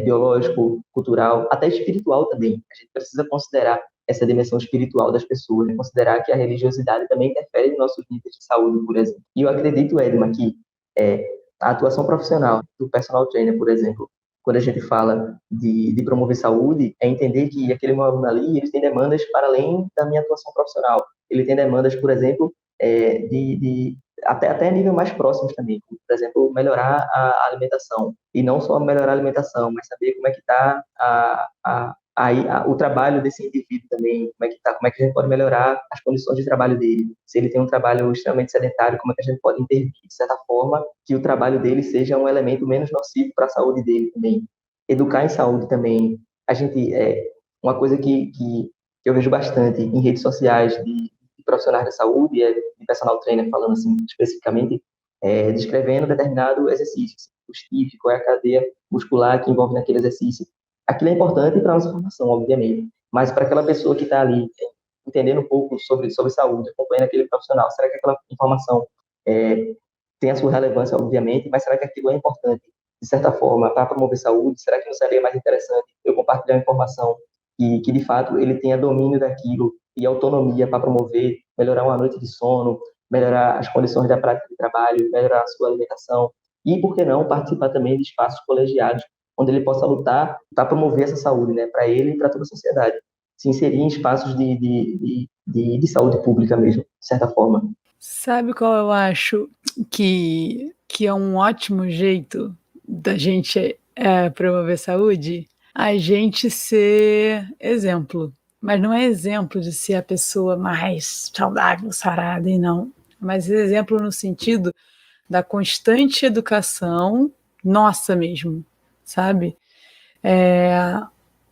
biológico, cultural, até espiritual também. A gente precisa considerar essa dimensão espiritual das pessoas, né? Considerar que a religiosidade também interfere nos nossos níveis de saúde, por exemplo. E eu acredito, Edma, que a atuação profissional do personal trainer, por exemplo, quando a gente fala de promover saúde, é entender que aquele meu aluno ali, ele tem demandas para além da minha atuação profissional. Ele tem demandas, por exemplo, até nível mais próximos também. Por exemplo, melhorar a alimentação. E não só melhorar a alimentação, mas saber como é que está o trabalho desse indivíduo também, como é que tá, como é que a gente pode melhorar as condições de trabalho dele. Se ele tem um trabalho extremamente sedentário, como é que a gente pode intervir, de certa forma, que o trabalho dele seja um elemento menos nocivo para a saúde dele também. Educar em saúde também. Uma coisa que eu vejo bastante em redes sociais de profissionais da saúde, de personal trainer falando assim especificamente, descrevendo determinado exercício, o STIF, qual é a cadeia muscular que envolve naquele exercício. Aquilo é importante para a nossa formação, obviamente, mas para aquela pessoa que está ali entendendo um pouco sobre saúde, acompanhando aquele profissional, será que aquela informação tem a sua relevância, obviamente, mas será que aquilo é importante, de certa forma, para promover saúde? Será que não seria mais interessante eu compartilhar uma informação que de fato, ele tenha domínio daquilo e autonomia para promover, melhorar uma noite de sono, melhorar as condições da prática de trabalho, melhorar a sua alimentação, E, por que não, participar também de espaços colegiados, onde ele possa lutar para promover essa saúde, né, para ele e para toda a sociedade. Se inserir em espaços de saúde pública mesmo, de certa forma. Sabe qual eu acho que é um ótimo jeito da gente promover saúde? A gente ser exemplo. Mas não é exemplo de ser a pessoa mais saudável, sarada, e não. Mas exemplo no sentido da constante educação nossa mesmo, sabe?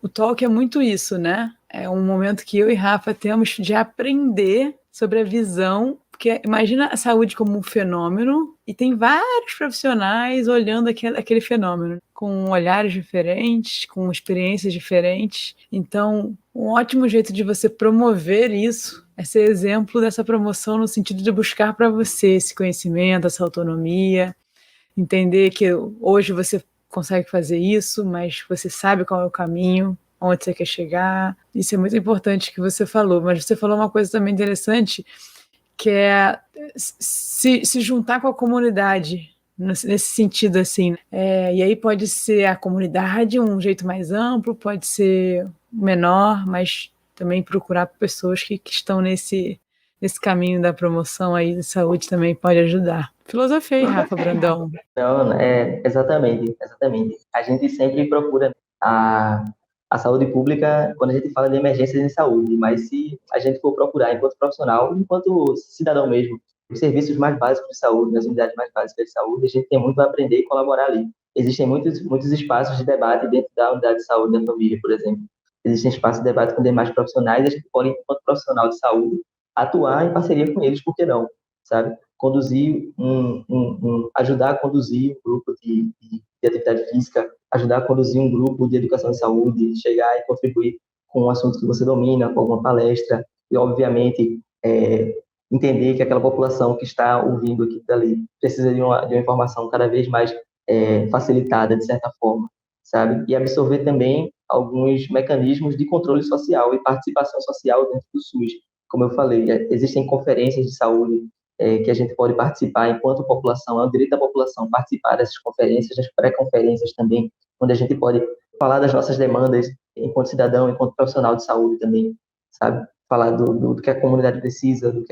O talk é muito isso, né? É um momento que eu e Rafa temos de aprender sobre a visão, porque imagina a saúde como um fenômeno e tem vários profissionais olhando aquele fenômeno com olhares diferentes, com experiências diferentes. Então, um ótimo jeito de você promover isso é ser exemplo dessa promoção no sentido de buscar para você esse conhecimento, essa autonomia, entender que hoje você consegue fazer isso, mas você sabe qual é o caminho, onde você quer chegar. Isso é muito importante que você falou, mas você falou uma coisa também interessante, que é se juntar com a comunidade, nesse sentido, assim. E aí pode ser a comunidade um jeito mais amplo, pode ser menor, mas também procurar pessoas que estão nesse caminho da promoção aí de saúde também pode ajudar. Filosofei, Rafa Brandão. Não, exatamente. A gente sempre procura a saúde pública quando a gente fala de emergências em saúde, mas se a gente for procurar enquanto profissional, enquanto cidadão mesmo, os serviços mais básicos de saúde, nas unidades mais básicas de saúde, a gente tem muito a aprender e colaborar ali. Existem muitos espaços de debate dentro da unidade de saúde da família, por exemplo. Existem espaços de debate com demais profissionais, e a gente pode, enquanto profissional de saúde, atuar em parceria com eles, por que não? Sabe? Conduzir ajudar a conduzir um grupo de atividade física, ajudar a conduzir um grupo de educação de saúde, chegar e contribuir com um assunto que você domina, com alguma palestra, e obviamente entender que aquela população que está ouvindo aqui dali precisa de uma informação cada vez mais facilitada, de certa forma, sabe? E absorver também alguns mecanismos de controle social e participação social dentro do SUS. Como eu falei, existem conferências de saúde que a gente pode participar enquanto população, é o direito da população participar dessas conferências, das pré-conferências também, onde a gente pode falar das nossas demandas enquanto cidadão, enquanto profissional de saúde também, sabe? Falar do que a comunidade precisa, do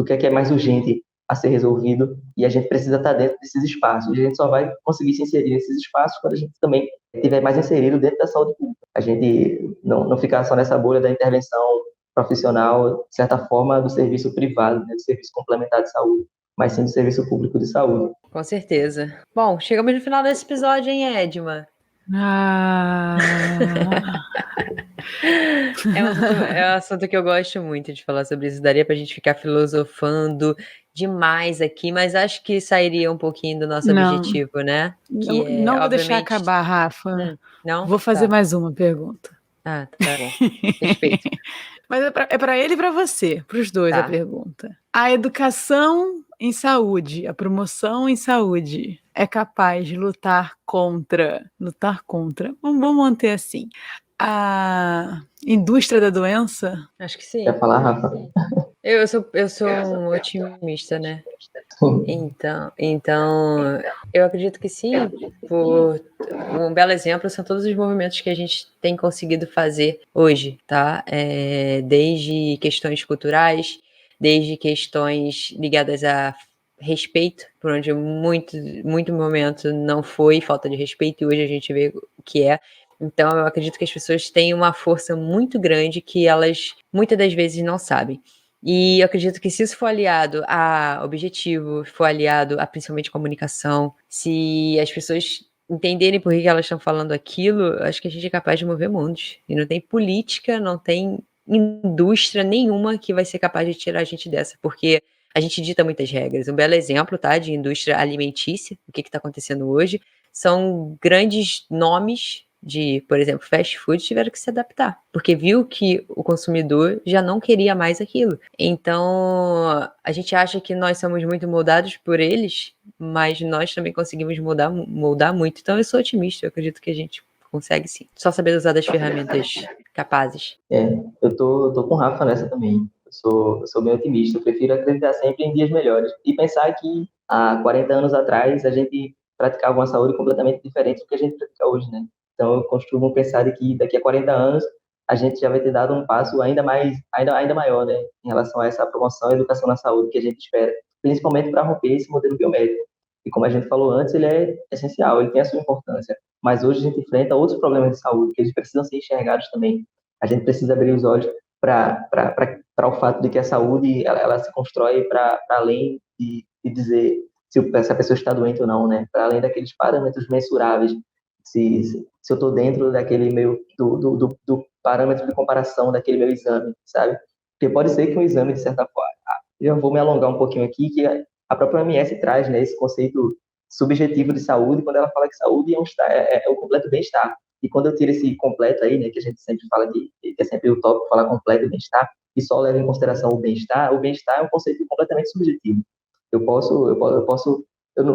que é mais urgente a ser resolvido, e a gente precisa estar dentro desses espaços. E a gente só vai conseguir se inserir nesses espaços quando a gente também estiver mais inserido dentro da saúde pública. A gente não ficar só nessa bolha da intervenção profissional, de certa forma, do serviço privado, né, do serviço complementar de saúde, mas sim do serviço público de saúde. Com certeza. Bom, chegamos no final desse episódio, hein, Edma? É um assunto que eu gosto muito de falar sobre isso. Daria pra gente ficar filosofando demais aqui, mas acho que sairia um pouquinho do nosso objetivo, né? Não vou deixar acabar, Rafa. Não? Vou fazer mais uma pergunta. Ah, tá bom. Respeito. Mas é para ele e para você, para os dois a pergunta. A educação em saúde, a promoção em saúde é capaz de lutar contra, vamos manter assim, a indústria da doença? Acho que sim. Quer falar, Rafa? Eu sou um otimista, né? Então, eu acredito que sim. Um belo exemplo são todos os movimentos que a gente tem conseguido fazer hoje, tá? Desde questões culturais, desde questões ligadas a respeito, por onde muito momento não foi falta de respeito, e hoje a gente vê o que é. Então, eu acredito que as pessoas têm uma força muito grande que elas, muitas das vezes, não sabem. E eu acredito que se isso for aliado a objetivo, for aliado a principalmente comunicação, se as pessoas entenderem por que elas estão falando aquilo, acho que a gente é capaz de mover mundos. E não tem política, não tem indústria nenhuma que vai ser capaz de tirar a gente dessa, porque a gente dita muitas regras. Um belo exemplo, tá, de indústria alimentícia, o que está acontecendo hoje, são grandes nomes de, por exemplo, fast food, tiveram que se adaptar, porque viu que o consumidor já não queria mais aquilo. Então, a gente acha que nós somos muito moldados por eles, mas nós também conseguimos moldar muito. Então, eu sou otimista, eu acredito que a gente consegue sim. Só saber usar das ferramentas capazes. Eu tô com o Rafa nessa também. Eu sou bem otimista, eu prefiro acreditar sempre em dias melhores e pensar que há 40 anos atrás, a gente praticava uma saúde completamente diferente do que a gente pratica hoje, né? Então, eu costumo pensar de que daqui a 40 anos a gente já vai ter dado um passo ainda maior, né, em relação a essa promoção e educação na saúde que a gente espera, principalmente para romper esse modelo biomédico. E como a gente falou antes, ele é essencial, ele tem a sua importância. Mas hoje a gente enfrenta outros problemas de saúde que eles precisam ser enxergados também. A gente precisa abrir os olhos para o fato de que a saúde ela se constrói para além de dizer se a pessoa está doente ou não, né? Para além daqueles parâmetros mensuráveis, se eu estou dentro daquele meu do parâmetro de comparação daquele meu exame, sabe? Porque pode ser que um exame, de certa forma, eu vou me alongar um pouquinho aqui, que a própria OMS traz, né, esse conceito subjetivo de saúde, quando ela fala que saúde é o completo bem-estar. E quando eu tiro esse completo aí, né, que a gente sempre fala que é sempre utópico falar completo e bem-estar, e só leva em consideração o bem-estar é um conceito completamente subjetivo. Eu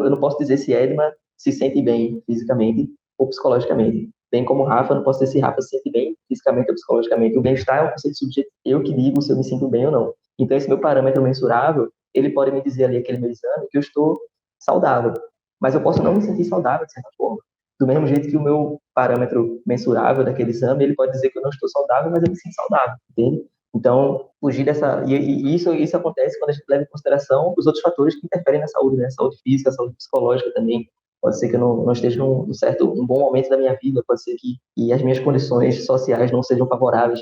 não posso dizer se Edma se sente bem fisicamente ou psicologicamente. Bem como Rafa, eu não posso dizer se Rafa se sente bem fisicamente ou psicologicamente. O bem-estar é um conceito subjetivo. Eu que digo se eu me sinto bem ou não. Então, esse meu parâmetro mensurável, ele pode me dizer ali, aquele meu exame, que eu estou saudável. Mas eu posso não me sentir saudável, de certa forma. Do mesmo jeito que o meu parâmetro mensurável daquele exame, ele pode dizer que eu não estou saudável, mas eu me sinto saudável, entende? Então, fugir dessa... E isso acontece quando a gente leva em consideração os outros fatores que interferem na saúde, né? Saúde física, saúde psicológica também. Pode ser que eu não esteja um bom momento da minha vida, pode ser que as minhas condições sociais não sejam favoráveis,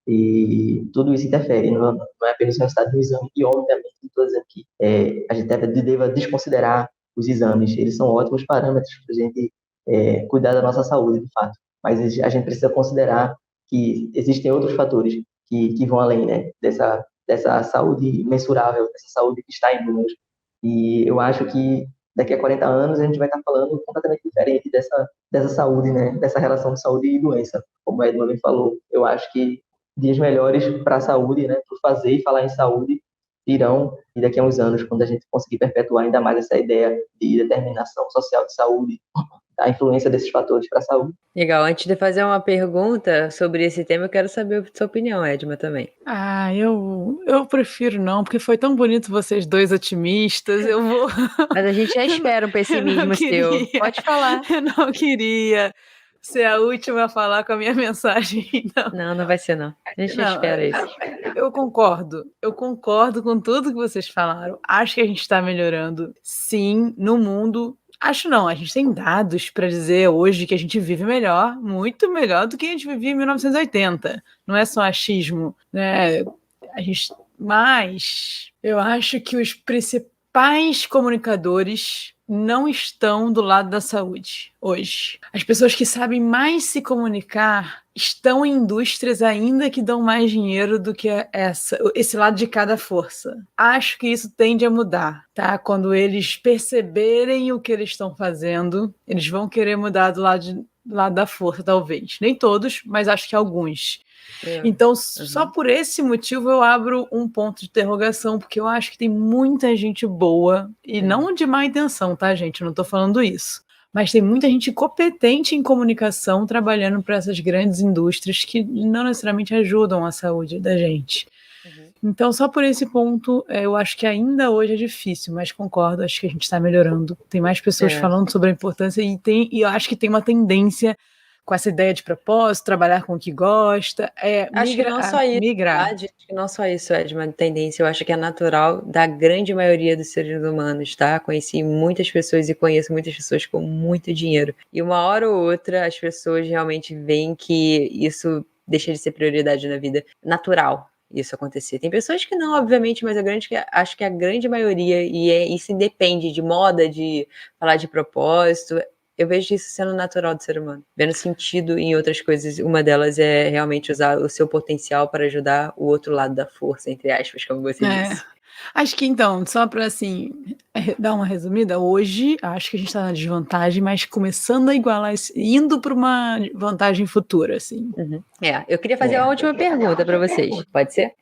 e tudo isso interfere, não é apenas o resultado do exame, e obviamente estou dizendo que a gente deva desconsiderar os exames, eles são ótimos parâmetros para a gente cuidar da nossa saúde, de fato, mas a gente precisa considerar que existem outros fatores que vão além, né, dessa saúde mensurável, dessa saúde que está em números, e eu acho que daqui a 40 anos a gente vai estar falando completamente diferente dessa saúde, né, dessa relação de saúde e doença, como a Edmund falou. Eu acho que dias melhores para a saúde, né, para fazer e falar em saúde, virão, e daqui a uns anos, quando a gente conseguir perpetuar ainda mais essa ideia de determinação social de saúde, a influência desses fatores para a saúde. Legal. Antes de fazer uma pergunta sobre esse tema, eu quero saber a sua opinião, Edma, também. Eu prefiro não, porque foi tão bonito vocês dois otimistas, eu vou... Mas a gente já espera um pessimismo seu. Pode falar. Eu não queria ser a última a falar com a minha mensagem, não. Não vai ser, não. A gente já espera isso. Eu concordo com tudo que vocês falaram. Acho que a gente está melhorando, sim, no mundo. Acho não, a gente tem dados para dizer hoje que a gente vive melhor, muito melhor do que a gente vivia em 1980. Não é só achismo, né? Mas eu acho que os principais comunicadores não estão do lado da saúde hoje. As pessoas que sabem mais se comunicar estão em indústrias ainda que dão mais dinheiro do que esse lado de cada força. Acho que isso tende a mudar, tá? Quando eles perceberem o que eles estão fazendo, eles vão querer mudar do lado da força, talvez. Nem todos, mas acho que alguns. Então, só por esse motivo eu abro um ponto de interrogação, porque eu acho que tem muita gente boa, e não de má intenção, tá, gente? Eu não tô falando isso. Mas tem muita gente competente em comunicação trabalhando para essas grandes indústrias que não necessariamente ajudam a saúde da gente. Então, só por esse ponto, eu acho que ainda hoje é difícil, mas concordo, acho que a gente está melhorando. Tem mais pessoas falando sobre a importância e eu acho que tem uma tendência com essa ideia de propósito, trabalhar com o que gosta, acho que não só isso, migrar. Acho que não só isso é de uma tendência, eu acho que é natural da grande maioria dos seres humanos, tá? Conheci muitas pessoas e conheço muitas pessoas com muito dinheiro. E uma hora ou outra as pessoas realmente veem que isso deixa de ser prioridade na vida. Natural isso acontecer. Tem pessoas que não, obviamente, mas acho que a grande maioria, e isso independe de moda, de falar de propósito. Eu vejo isso sendo natural do ser humano, vendo sentido em outras coisas. Uma delas é realmente usar o seu potencial para ajudar o outro lado da força, entre aspas, como você disse. Acho que então, só para assim, dar uma resumida, hoje acho que a gente está na desvantagem, mas começando a igualar, indo para uma vantagem futura, assim. Eu queria fazer uma última pergunta para vocês, pode ser?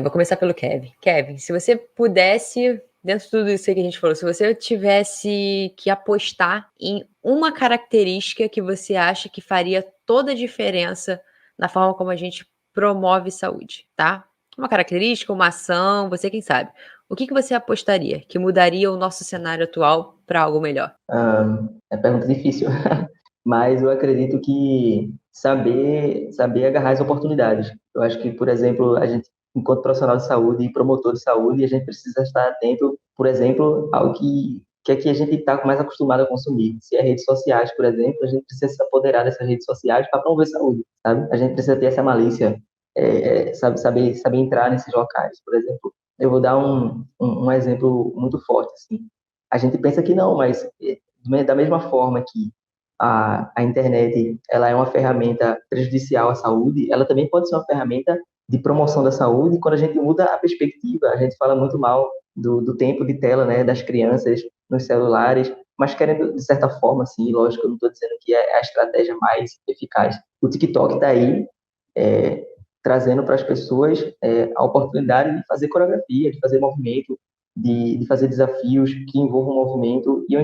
Vou começar pelo Kevin. Kevin, se você pudesse, dentro de tudo isso que a gente falou, se você tivesse que apostar em uma característica que você acha que faria toda a diferença na forma como a gente promove saúde, tá? Uma característica, uma ação, você quem sabe. o que você apostaria que mudaria o nosso cenário atual para algo melhor? É pergunta difícil, mas eu acredito que saber agarrar as oportunidades. Eu acho que, por exemplo, a gente, enquanto profissional de saúde e promotor de saúde, a gente precisa estar atento, por exemplo, ao que é que a gente está mais acostumado a consumir. Se é redes sociais, por exemplo, a gente precisa se apoderar dessas redes sociais para promover saúde, sabe? A gente precisa ter essa malícia, saber entrar nesses locais. Por exemplo, eu vou dar um exemplo muito forte, assim. A gente pensa que não, mas da mesma forma que a internet ela é uma ferramenta prejudicial à saúde, ela também pode ser uma ferramenta de promoção da saúde quando a gente muda a perspectiva. A gente fala muito mal do tempo de tela, né, das crianças nos celulares, mas querendo, de certa forma, assim, lógico, eu não estou dizendo que é a estratégia mais eficaz. O TikTok está aí, trazendo para as pessoas a oportunidade de fazer coreografia, de fazer movimento, de fazer desafios que envolvam movimento, e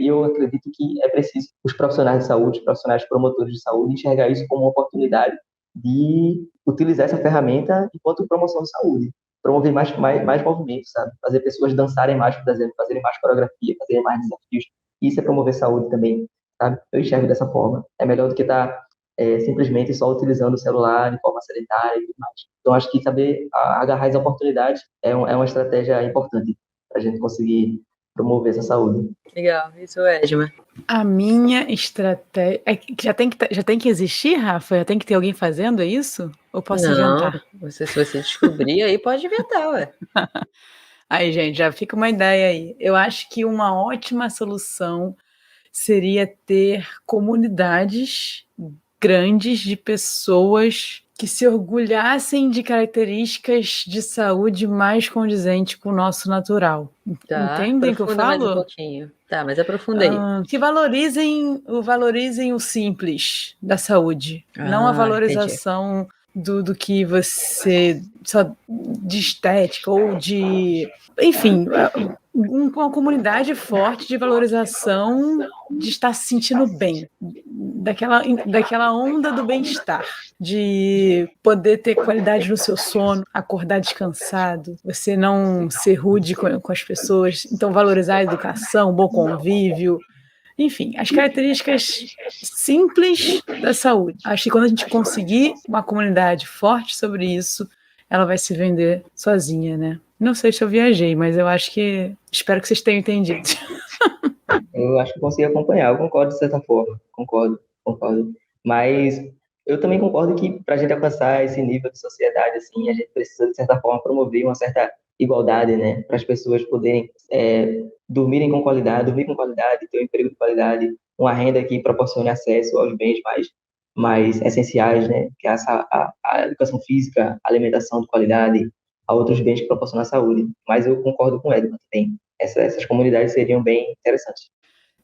eu acredito que é preciso os profissionais de saúde, os profissionais promotores de saúde, enxergar isso como uma oportunidade de utilizar essa ferramenta enquanto promoção de saúde, promover mais movimento, sabe? Fazer pessoas dançarem mais, por exemplo, fazerem mais coreografia, fazerem mais desafios. Isso é promover saúde também, sabe? Eu enxergo dessa forma. É melhor do que estar simplesmente só utilizando o celular de forma sedentária e tudo mais. Então, acho que saber agarrar as oportunidades é uma estratégia importante para a gente conseguir promover essa saúde. Legal, isso é, Edma. A minha estratégia... já tem que existir, Rafa? Já tem que ter alguém fazendo, é isso? Ou posso inventar? Se você descobrir, aí pode inventar, ué. Aí, gente, já fica uma ideia aí. Eu acho que uma ótima solução seria ter comunidades grandes de pessoas que se orgulhassem de características de saúde mais condizentes com o nosso natural. Tá, Entendem o que eu aprofunda mais um falo? pouquinho. Tá, mas aprofunda aí. Que valorizem o simples da saúde, não a Entendi. valorização do que você só de estética ou de, enfim, uma comunidade forte de valorização de estar se sentindo bem, daquela onda do bem-estar, de poder ter qualidade no seu sono, acordar descansado, você não ser rude com as pessoas, então valorizar a educação, o bom convívio, enfim, as características simples da saúde. Acho que quando a gente conseguir uma comunidade forte sobre isso, ela vai se vender sozinha, né? Não sei se eu viajei, mas eu acho que... Espero que vocês tenham entendido. Eu acho que consegui acompanhar, eu concordo de certa forma, concordo. Mas eu também concordo que para a gente alcançar esse nível de sociedade, assim, a gente precisa, de certa forma, promover uma certa igualdade, né? Para as pessoas poderem dormir com qualidade, ter um emprego de qualidade, uma renda que proporcione acesso aos bens mais essenciais, né? Que é a educação física, a alimentação de qualidade, a outros bens que proporcionam a saúde. Mas eu concordo com o Edmund também. Essas comunidades seriam bem interessantes.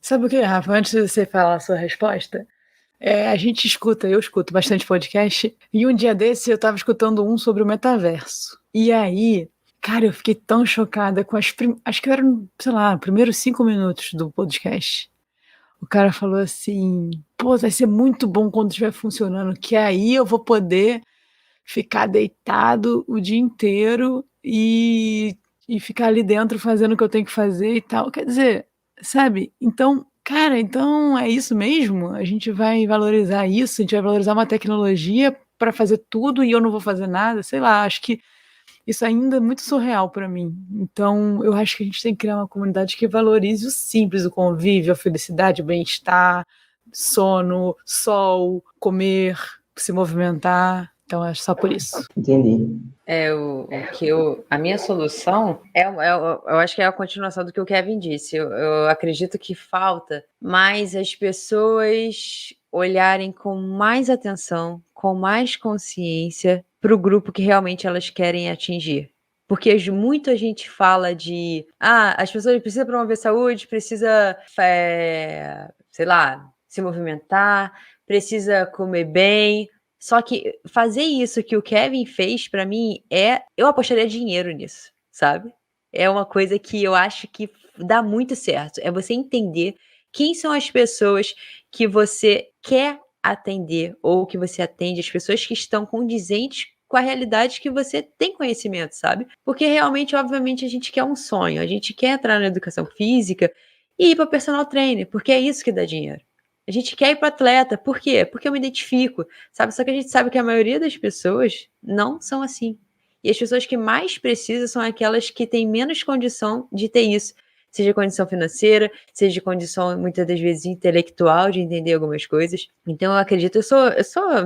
Sabe o que, Rafa? Antes de você falar a sua resposta, eu escuto bastante podcast, e um dia desse eu estava escutando um sobre o metaverso. E aí, cara, eu fiquei tão chocada com acho que eram, sei lá, os primeiros 5 minutos do podcast. O cara falou assim, pô, vai ser muito bom quando estiver funcionando, que aí eu vou poder ficar deitado o dia inteiro e ficar ali dentro fazendo o que eu tenho que fazer e tal. Quer dizer, sabe? Então, cara, então é isso mesmo? A gente vai valorizar isso, a gente vai valorizar uma tecnologia para fazer tudo e eu não vou fazer nada? Sei lá, acho que isso ainda é muito surreal para mim. Então, eu acho que a gente tem que criar uma comunidade que valorize o simples, o convívio, a felicidade, o bem-estar, sono, sol, comer, se movimentar. Então, é só por isso. Entendi. A minha solução eu acho que é a continuação do que o Kevin disse. Eu acredito que falta mais as pessoas olharem com mais atenção, com mais consciência para o grupo que realmente elas querem atingir. Porque muita gente fala de as pessoas precisam promover saúde, precisa, sei lá, se movimentar, precisa comer bem. Só que fazer isso que o Kevin fez, pra mim, eu apostaria dinheiro nisso, sabe? É uma coisa que eu acho que dá muito certo. É você entender quem são as pessoas que você quer atender ou que você atende, as pessoas que estão condizentes com a realidade que você tem conhecimento, sabe? Porque realmente, obviamente, a gente quer um sonho, a gente quer entrar na educação física e ir para personal trainer, porque é isso que dá dinheiro. A gente quer ir para atleta, por quê? Porque eu me identifico, sabe? Só que a gente sabe que a maioria das pessoas não são assim. E as pessoas que mais precisam são aquelas que têm menos condição de ter isso. Seja condição financeira, seja condição, muitas das vezes, intelectual, de entender algumas coisas. Então, eu acredito,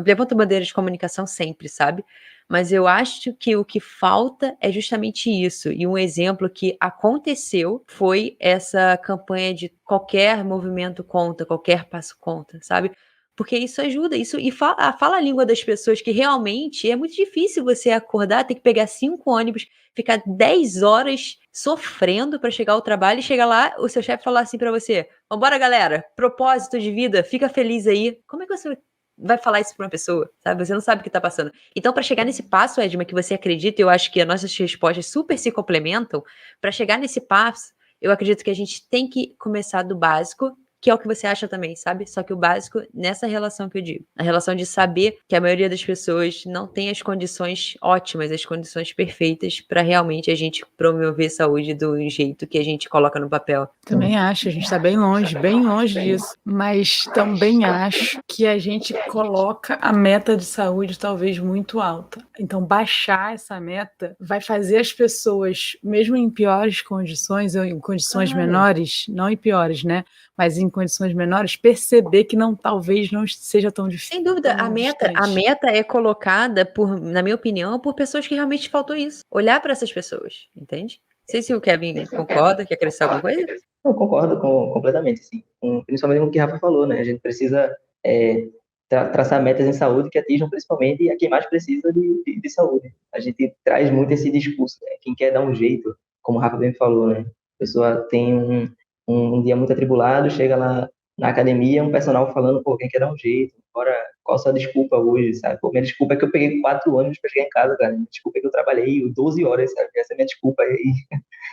levanto bandeira de comunicação sempre, sabe? Mas eu acho que o que falta é justamente isso. E um exemplo que aconteceu foi essa campanha de qualquer movimento conta, qualquer passo conta, sabe? Porque isso ajuda, isso e fala a língua das pessoas, que realmente é muito difícil você acordar, ter que pegar 5 ônibus, ficar 10 horas sofrendo para chegar ao trabalho e chegar lá, o seu chefe falar assim para você: vambora, galera, propósito de vida, fica feliz aí. Como é que você vai falar isso para uma pessoa, sabe? Você não sabe o que tá passando. Então, para chegar nesse passo, Edma, que você acredita, eu acho que as nossas respostas super se complementam. Para chegar nesse passo, eu acredito que a gente tem que começar do básico, que é o que você acha também, sabe? Só que o básico nessa relação que eu digo. A relação de saber que a maioria das pessoas não tem as condições ótimas, as condições perfeitas para realmente a gente promover saúde do jeito que a gente coloca no papel. Também acho, a gente está bem longe disso. Mas também acho que a gente coloca a meta de saúde talvez muito alta. Então, baixar essa meta vai fazer as pessoas, mesmo em piores condições, ou em condições menores, não em piores, né? Mas em condições menores, perceber que talvez não seja tão difícil. Sem dúvida, a meta é colocada, na minha opinião, por pessoas que realmente faltou isso. Olhar para essas pessoas, entende? Não sei se o Kevin concorda, quer acrescentar alguma coisa? Eu concordo completamente, assim, principalmente com o que o Rafa falou, né? A gente precisa traçar metas em saúde que atinjam principalmente a quem mais precisa de saúde. A gente traz muito esse discurso, né? Quem quer dar um jeito, como o Rafa bem falou, né? A pessoa tem um dia muito atribulado, chega lá na academia, um personal falando: pô, quem quer dar um jeito? Agora, qual a sua desculpa hoje, sabe? Pô, minha desculpa é que eu peguei 4 ônibus para chegar em casa, cara. Minha desculpa é que eu trabalhei 12 horas, sabe? Essa é a minha desculpa aí,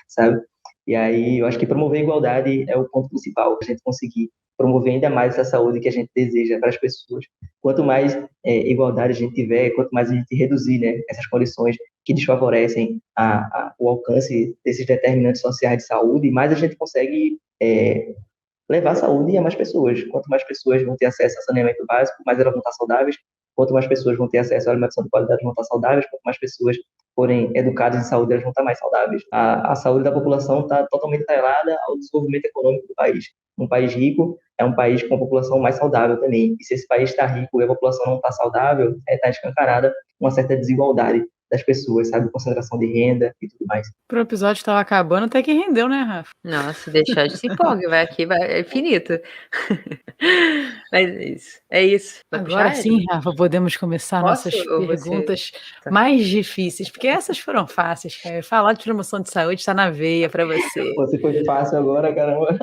sabe? E aí, eu acho que promover a igualdade é o ponto principal, a gente conseguir promover ainda mais essa saúde que a gente deseja para as pessoas. Quanto mais igualdade a gente tiver, quanto mais a gente reduzir, né, essas condições que desfavorecem o alcance desses determinantes sociais de saúde, mais a gente consegue levar a saúde a mais pessoas. Quanto mais pessoas vão ter acesso a saneamento básico, mais elas vão estar saudáveis. Quanto mais pessoas vão ter acesso à alimentação de qualidade, vão estar saudáveis. Quanto mais pessoas forem educadas em saúde, elas vão estar mais saudáveis. A saúde da população está totalmente atrelada ao desenvolvimento econômico do país. Um país rico é um país com a população mais saudável também. E se esse país está rico e a população não está saudável, está escancarada uma certa desigualdade das pessoas, sabe? Concentração de renda e tudo mais. O episódio estava acabando, até que rendeu, né, Rafa? Nossa, se deixar de se empolga, vai aqui, é infinito. Mas é isso. Vai Agora puxar, sim, Rafa, podemos começar nossas perguntas mais difíceis, porque essas foram fáceis, cara. Falar de promoção de saúde está na veia para você. Você foi fácil agora, caramba.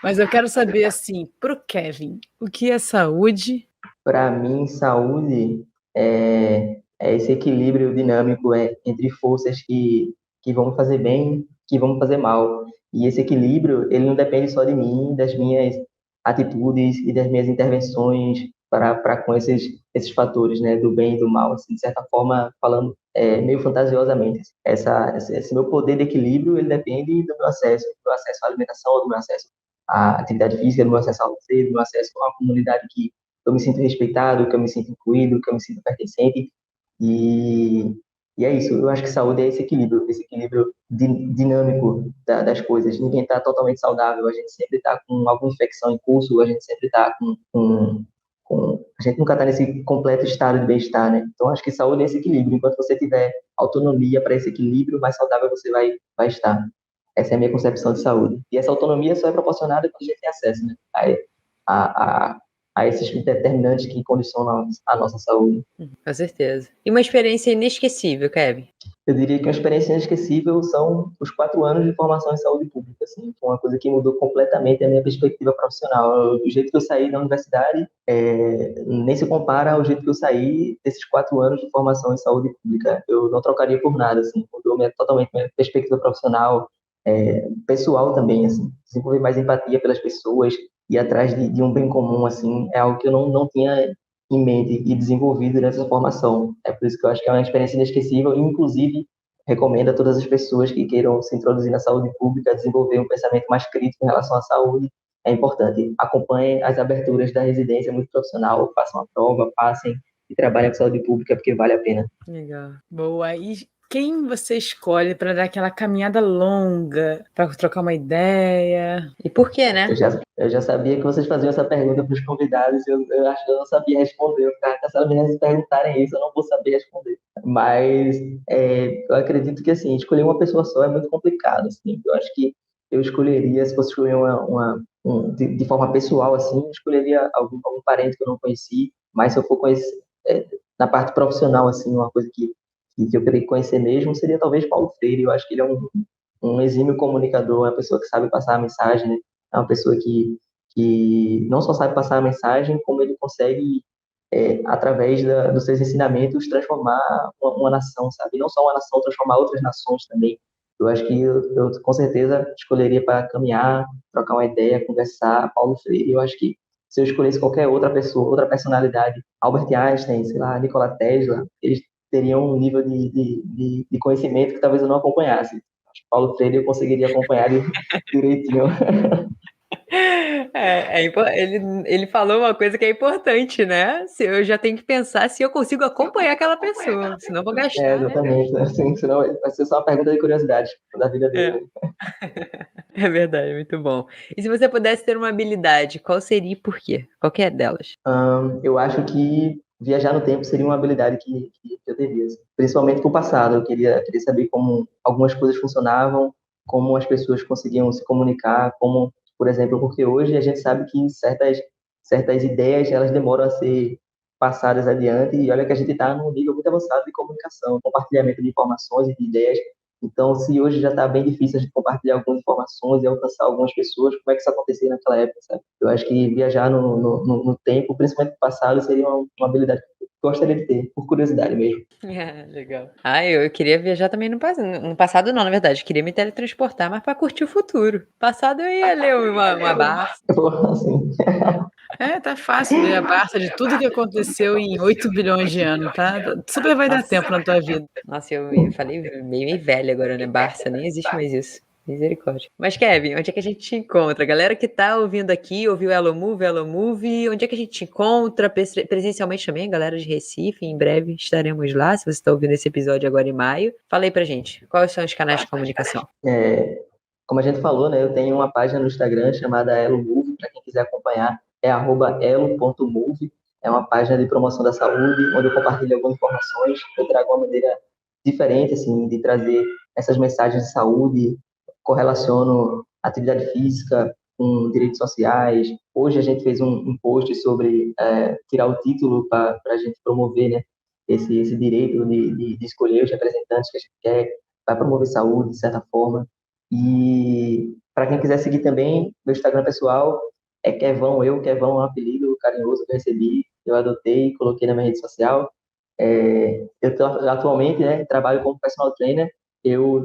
Mas eu quero saber, assim, para o Kevin, o que é saúde? Para mim, saúde é esse equilíbrio dinâmico entre forças que vão fazer bem, que vão fazer mal. E esse equilíbrio, ele não depende só de mim, das minhas atitudes e das minhas intervenções para com esses fatores, né, do bem e do mal, assim, de certa forma, falando meio fantasiosamente. Esse meu poder de equilíbrio, ele depende do meu acesso à alimentação, do meu acesso à atividade física, do meu acesso ao lazer, do meu acesso a uma comunidade que eu me sinto respeitado, que eu me sinto incluído, que eu me sinto pertencente. E, e é isso. Eu acho que saúde é esse equilíbrio dinâmico das coisas. Ninguém está totalmente saudável. A gente sempre está com alguma infecção em curso. A gente sempre está a gente nunca está nesse completo estado de bem-estar, né? Então, acho que saúde é esse equilíbrio. Enquanto você tiver autonomia para esse equilíbrio, mais saudável você vai estar. Essa é a minha concepção de saúde. E essa autonomia só é proporcionada quando a gente tem acesso, né? A esses determinantes que condicionam a nossa saúde. Com certeza. E uma experiência inesquecível, Kevin? Eu diria que uma experiência inesquecível são os 4 anos de formação em saúde pública. Assim, foi uma coisa que mudou completamente a minha perspectiva profissional. O jeito que eu saí da universidade nem se compara ao jeito que eu saí desses 4 anos de formação em saúde pública. Eu não trocaria por nada. Assim, mudou totalmente minha perspectiva profissional, pessoal também. Assim, desenvolver mais empatia pelas pessoas, ir atrás de um bem comum, assim, é algo que eu não tinha em mente e desenvolvido durante essa formação. É por isso que eu acho que é uma experiência inesquecível e, inclusive, recomendo a todas as pessoas que queiram se introduzir na saúde pública desenvolver um pensamento mais crítico em relação à saúde. É importante. Acompanhem as aberturas da residência multiprofissional, façam a prova, passem e trabalhem com saúde pública, porque vale a pena. Legal. Boa. E quem você escolhe para dar aquela caminhada longa, para trocar uma ideia? E por quê, né? Eu já sabia que vocês faziam essa pergunta para os convidados, eu acho que eu não sabia responder. Eu ficava caçando mesmo se perguntarem isso, eu não vou saber responder. Mas eu acredito que, assim, escolher uma pessoa só é muito complicado. Assim. Eu acho que eu escolheria, se fosse escolher de forma pessoal, assim, eu escolheria algum parente que eu não conheci, mas se eu for conhecer, na parte profissional, assim, uma coisa que eu queria conhecer mesmo, seria talvez Paulo Freire. Eu acho que ele é um exímio comunicador, é uma pessoa que sabe passar a mensagem, né? É uma pessoa que não só sabe passar a mensagem, como ele consegue, através dos seus ensinamentos, transformar uma nação, sabe? E não só uma nação, transformar outras nações também. Eu acho que eu com certeza escolheria para caminhar, trocar uma ideia, conversar, Paulo Freire. Eu acho que se eu escolhesse qualquer outra pessoa, outra personalidade, Albert Einstein, sei lá, Nikola Tesla, eles teriam um nível de conhecimento que talvez eu não acompanhasse. Acho que Paulo Freire eu conseguiria acompanhar direitinho. Ele falou uma coisa que é importante, né? Eu já tenho que pensar se eu consigo acompanhar aquela pessoa, senão eu vou gastar, exatamente. Né? Assim, senão vai ser só uma pergunta de curiosidade da vida dele. É verdade, muito bom. E se você pudesse ter uma habilidade, qual seria e por quê? Qualquer delas? Eu acho que viajar no tempo seria uma habilidade que eu teria, assim. Principalmente para o passado. Eu queria saber como algumas coisas funcionavam, como as pessoas conseguiam se comunicar, como, por exemplo, porque hoje a gente sabe que certas ideias elas demoram a ser passadas adiante, e olha que a gente está num nível muito avançado de comunicação, compartilhamento de informações e de ideias. Então, se hoje já está bem difícil a gente compartilhar algumas informações e alcançar algumas pessoas, como é que isso acontecia naquela época, sabe? Eu acho que viajar no tempo, principalmente no passado, seria uma habilidade que eu gostaria de ter, por curiosidade mesmo. Legal. Eu queria viajar também no passado. No passado não, na verdade. Eu queria me teletransportar, mas para curtir o futuro. Passado eu ia ler uma Barça. Assim. Tá fácil ler a Barça de tudo que aconteceu em 8 bilhões de anos, tá? Super vai dar tempo na tua vida. Nossa, eu falei meio velha agora, né? Barça, nem existe mais isso. Misericórdia. Mas, Kevin, onde é que a gente te encontra? A galera que tá ouvindo aqui, ouviu Elo Move, onde é que a gente te encontra? Presencialmente também, a galera de Recife, em breve estaremos lá, se você está ouvindo esse episódio agora em maio. Fala aí pra gente, quais são os canais de comunicação? Como a gente falou, né, eu tenho uma página no Instagram chamada Elo Move, para quem quiser acompanhar, é @elo.move. É uma página de promoção da saúde, onde eu compartilho algumas informações, eu trago uma maneira diferente, assim, de trazer essas mensagens de saúde, correlaciono atividade física com direitos sociais. Hoje a gente fez um post sobre tirar o título para a gente promover, né, esse direito de escolher os representantes que a gente quer, para promover saúde, de certa forma. E para quem quiser seguir também, meu Instagram pessoal é Kevão, Kevão é um apelido carinhoso que eu recebi, eu adotei, coloquei na minha rede social. Atualmente, né, trabalho como personal trainer, eu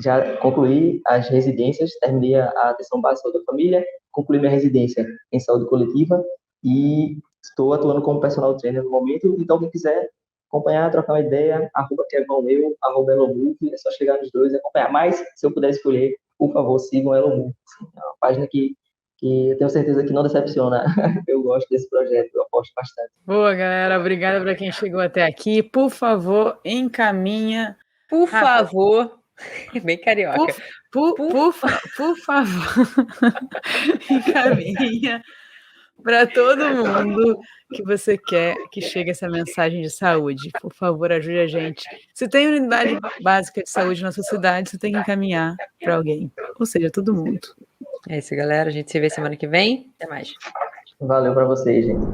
já concluí as residências, terminei a atenção básica de saúde da família, concluí minha residência em saúde coletiva e estou atuando como personal trainer no momento. Então, quem quiser acompanhar, trocar uma ideia, @KevãoEu, @Elomove, é só chegar nos dois e acompanhar. Mas, se eu puder escolher, por favor, sigam Elomove. É uma página que eu tenho certeza que não decepciona. Eu gosto desse projeto, eu aposto bastante. Boa, galera. Obrigada para quem chegou até aqui. Por favor, encaminha. Por favor. Bem carioca. Por favor, encaminha para todo mundo que você quer que chegue essa mensagem de saúde. Por favor, ajude a gente. Se tem unidade básica de saúde na sua cidade, você tem que encaminhar para alguém. Ou seja, todo mundo. É isso, galera. A gente se vê semana que vem. Até mais. Valeu para vocês, gente.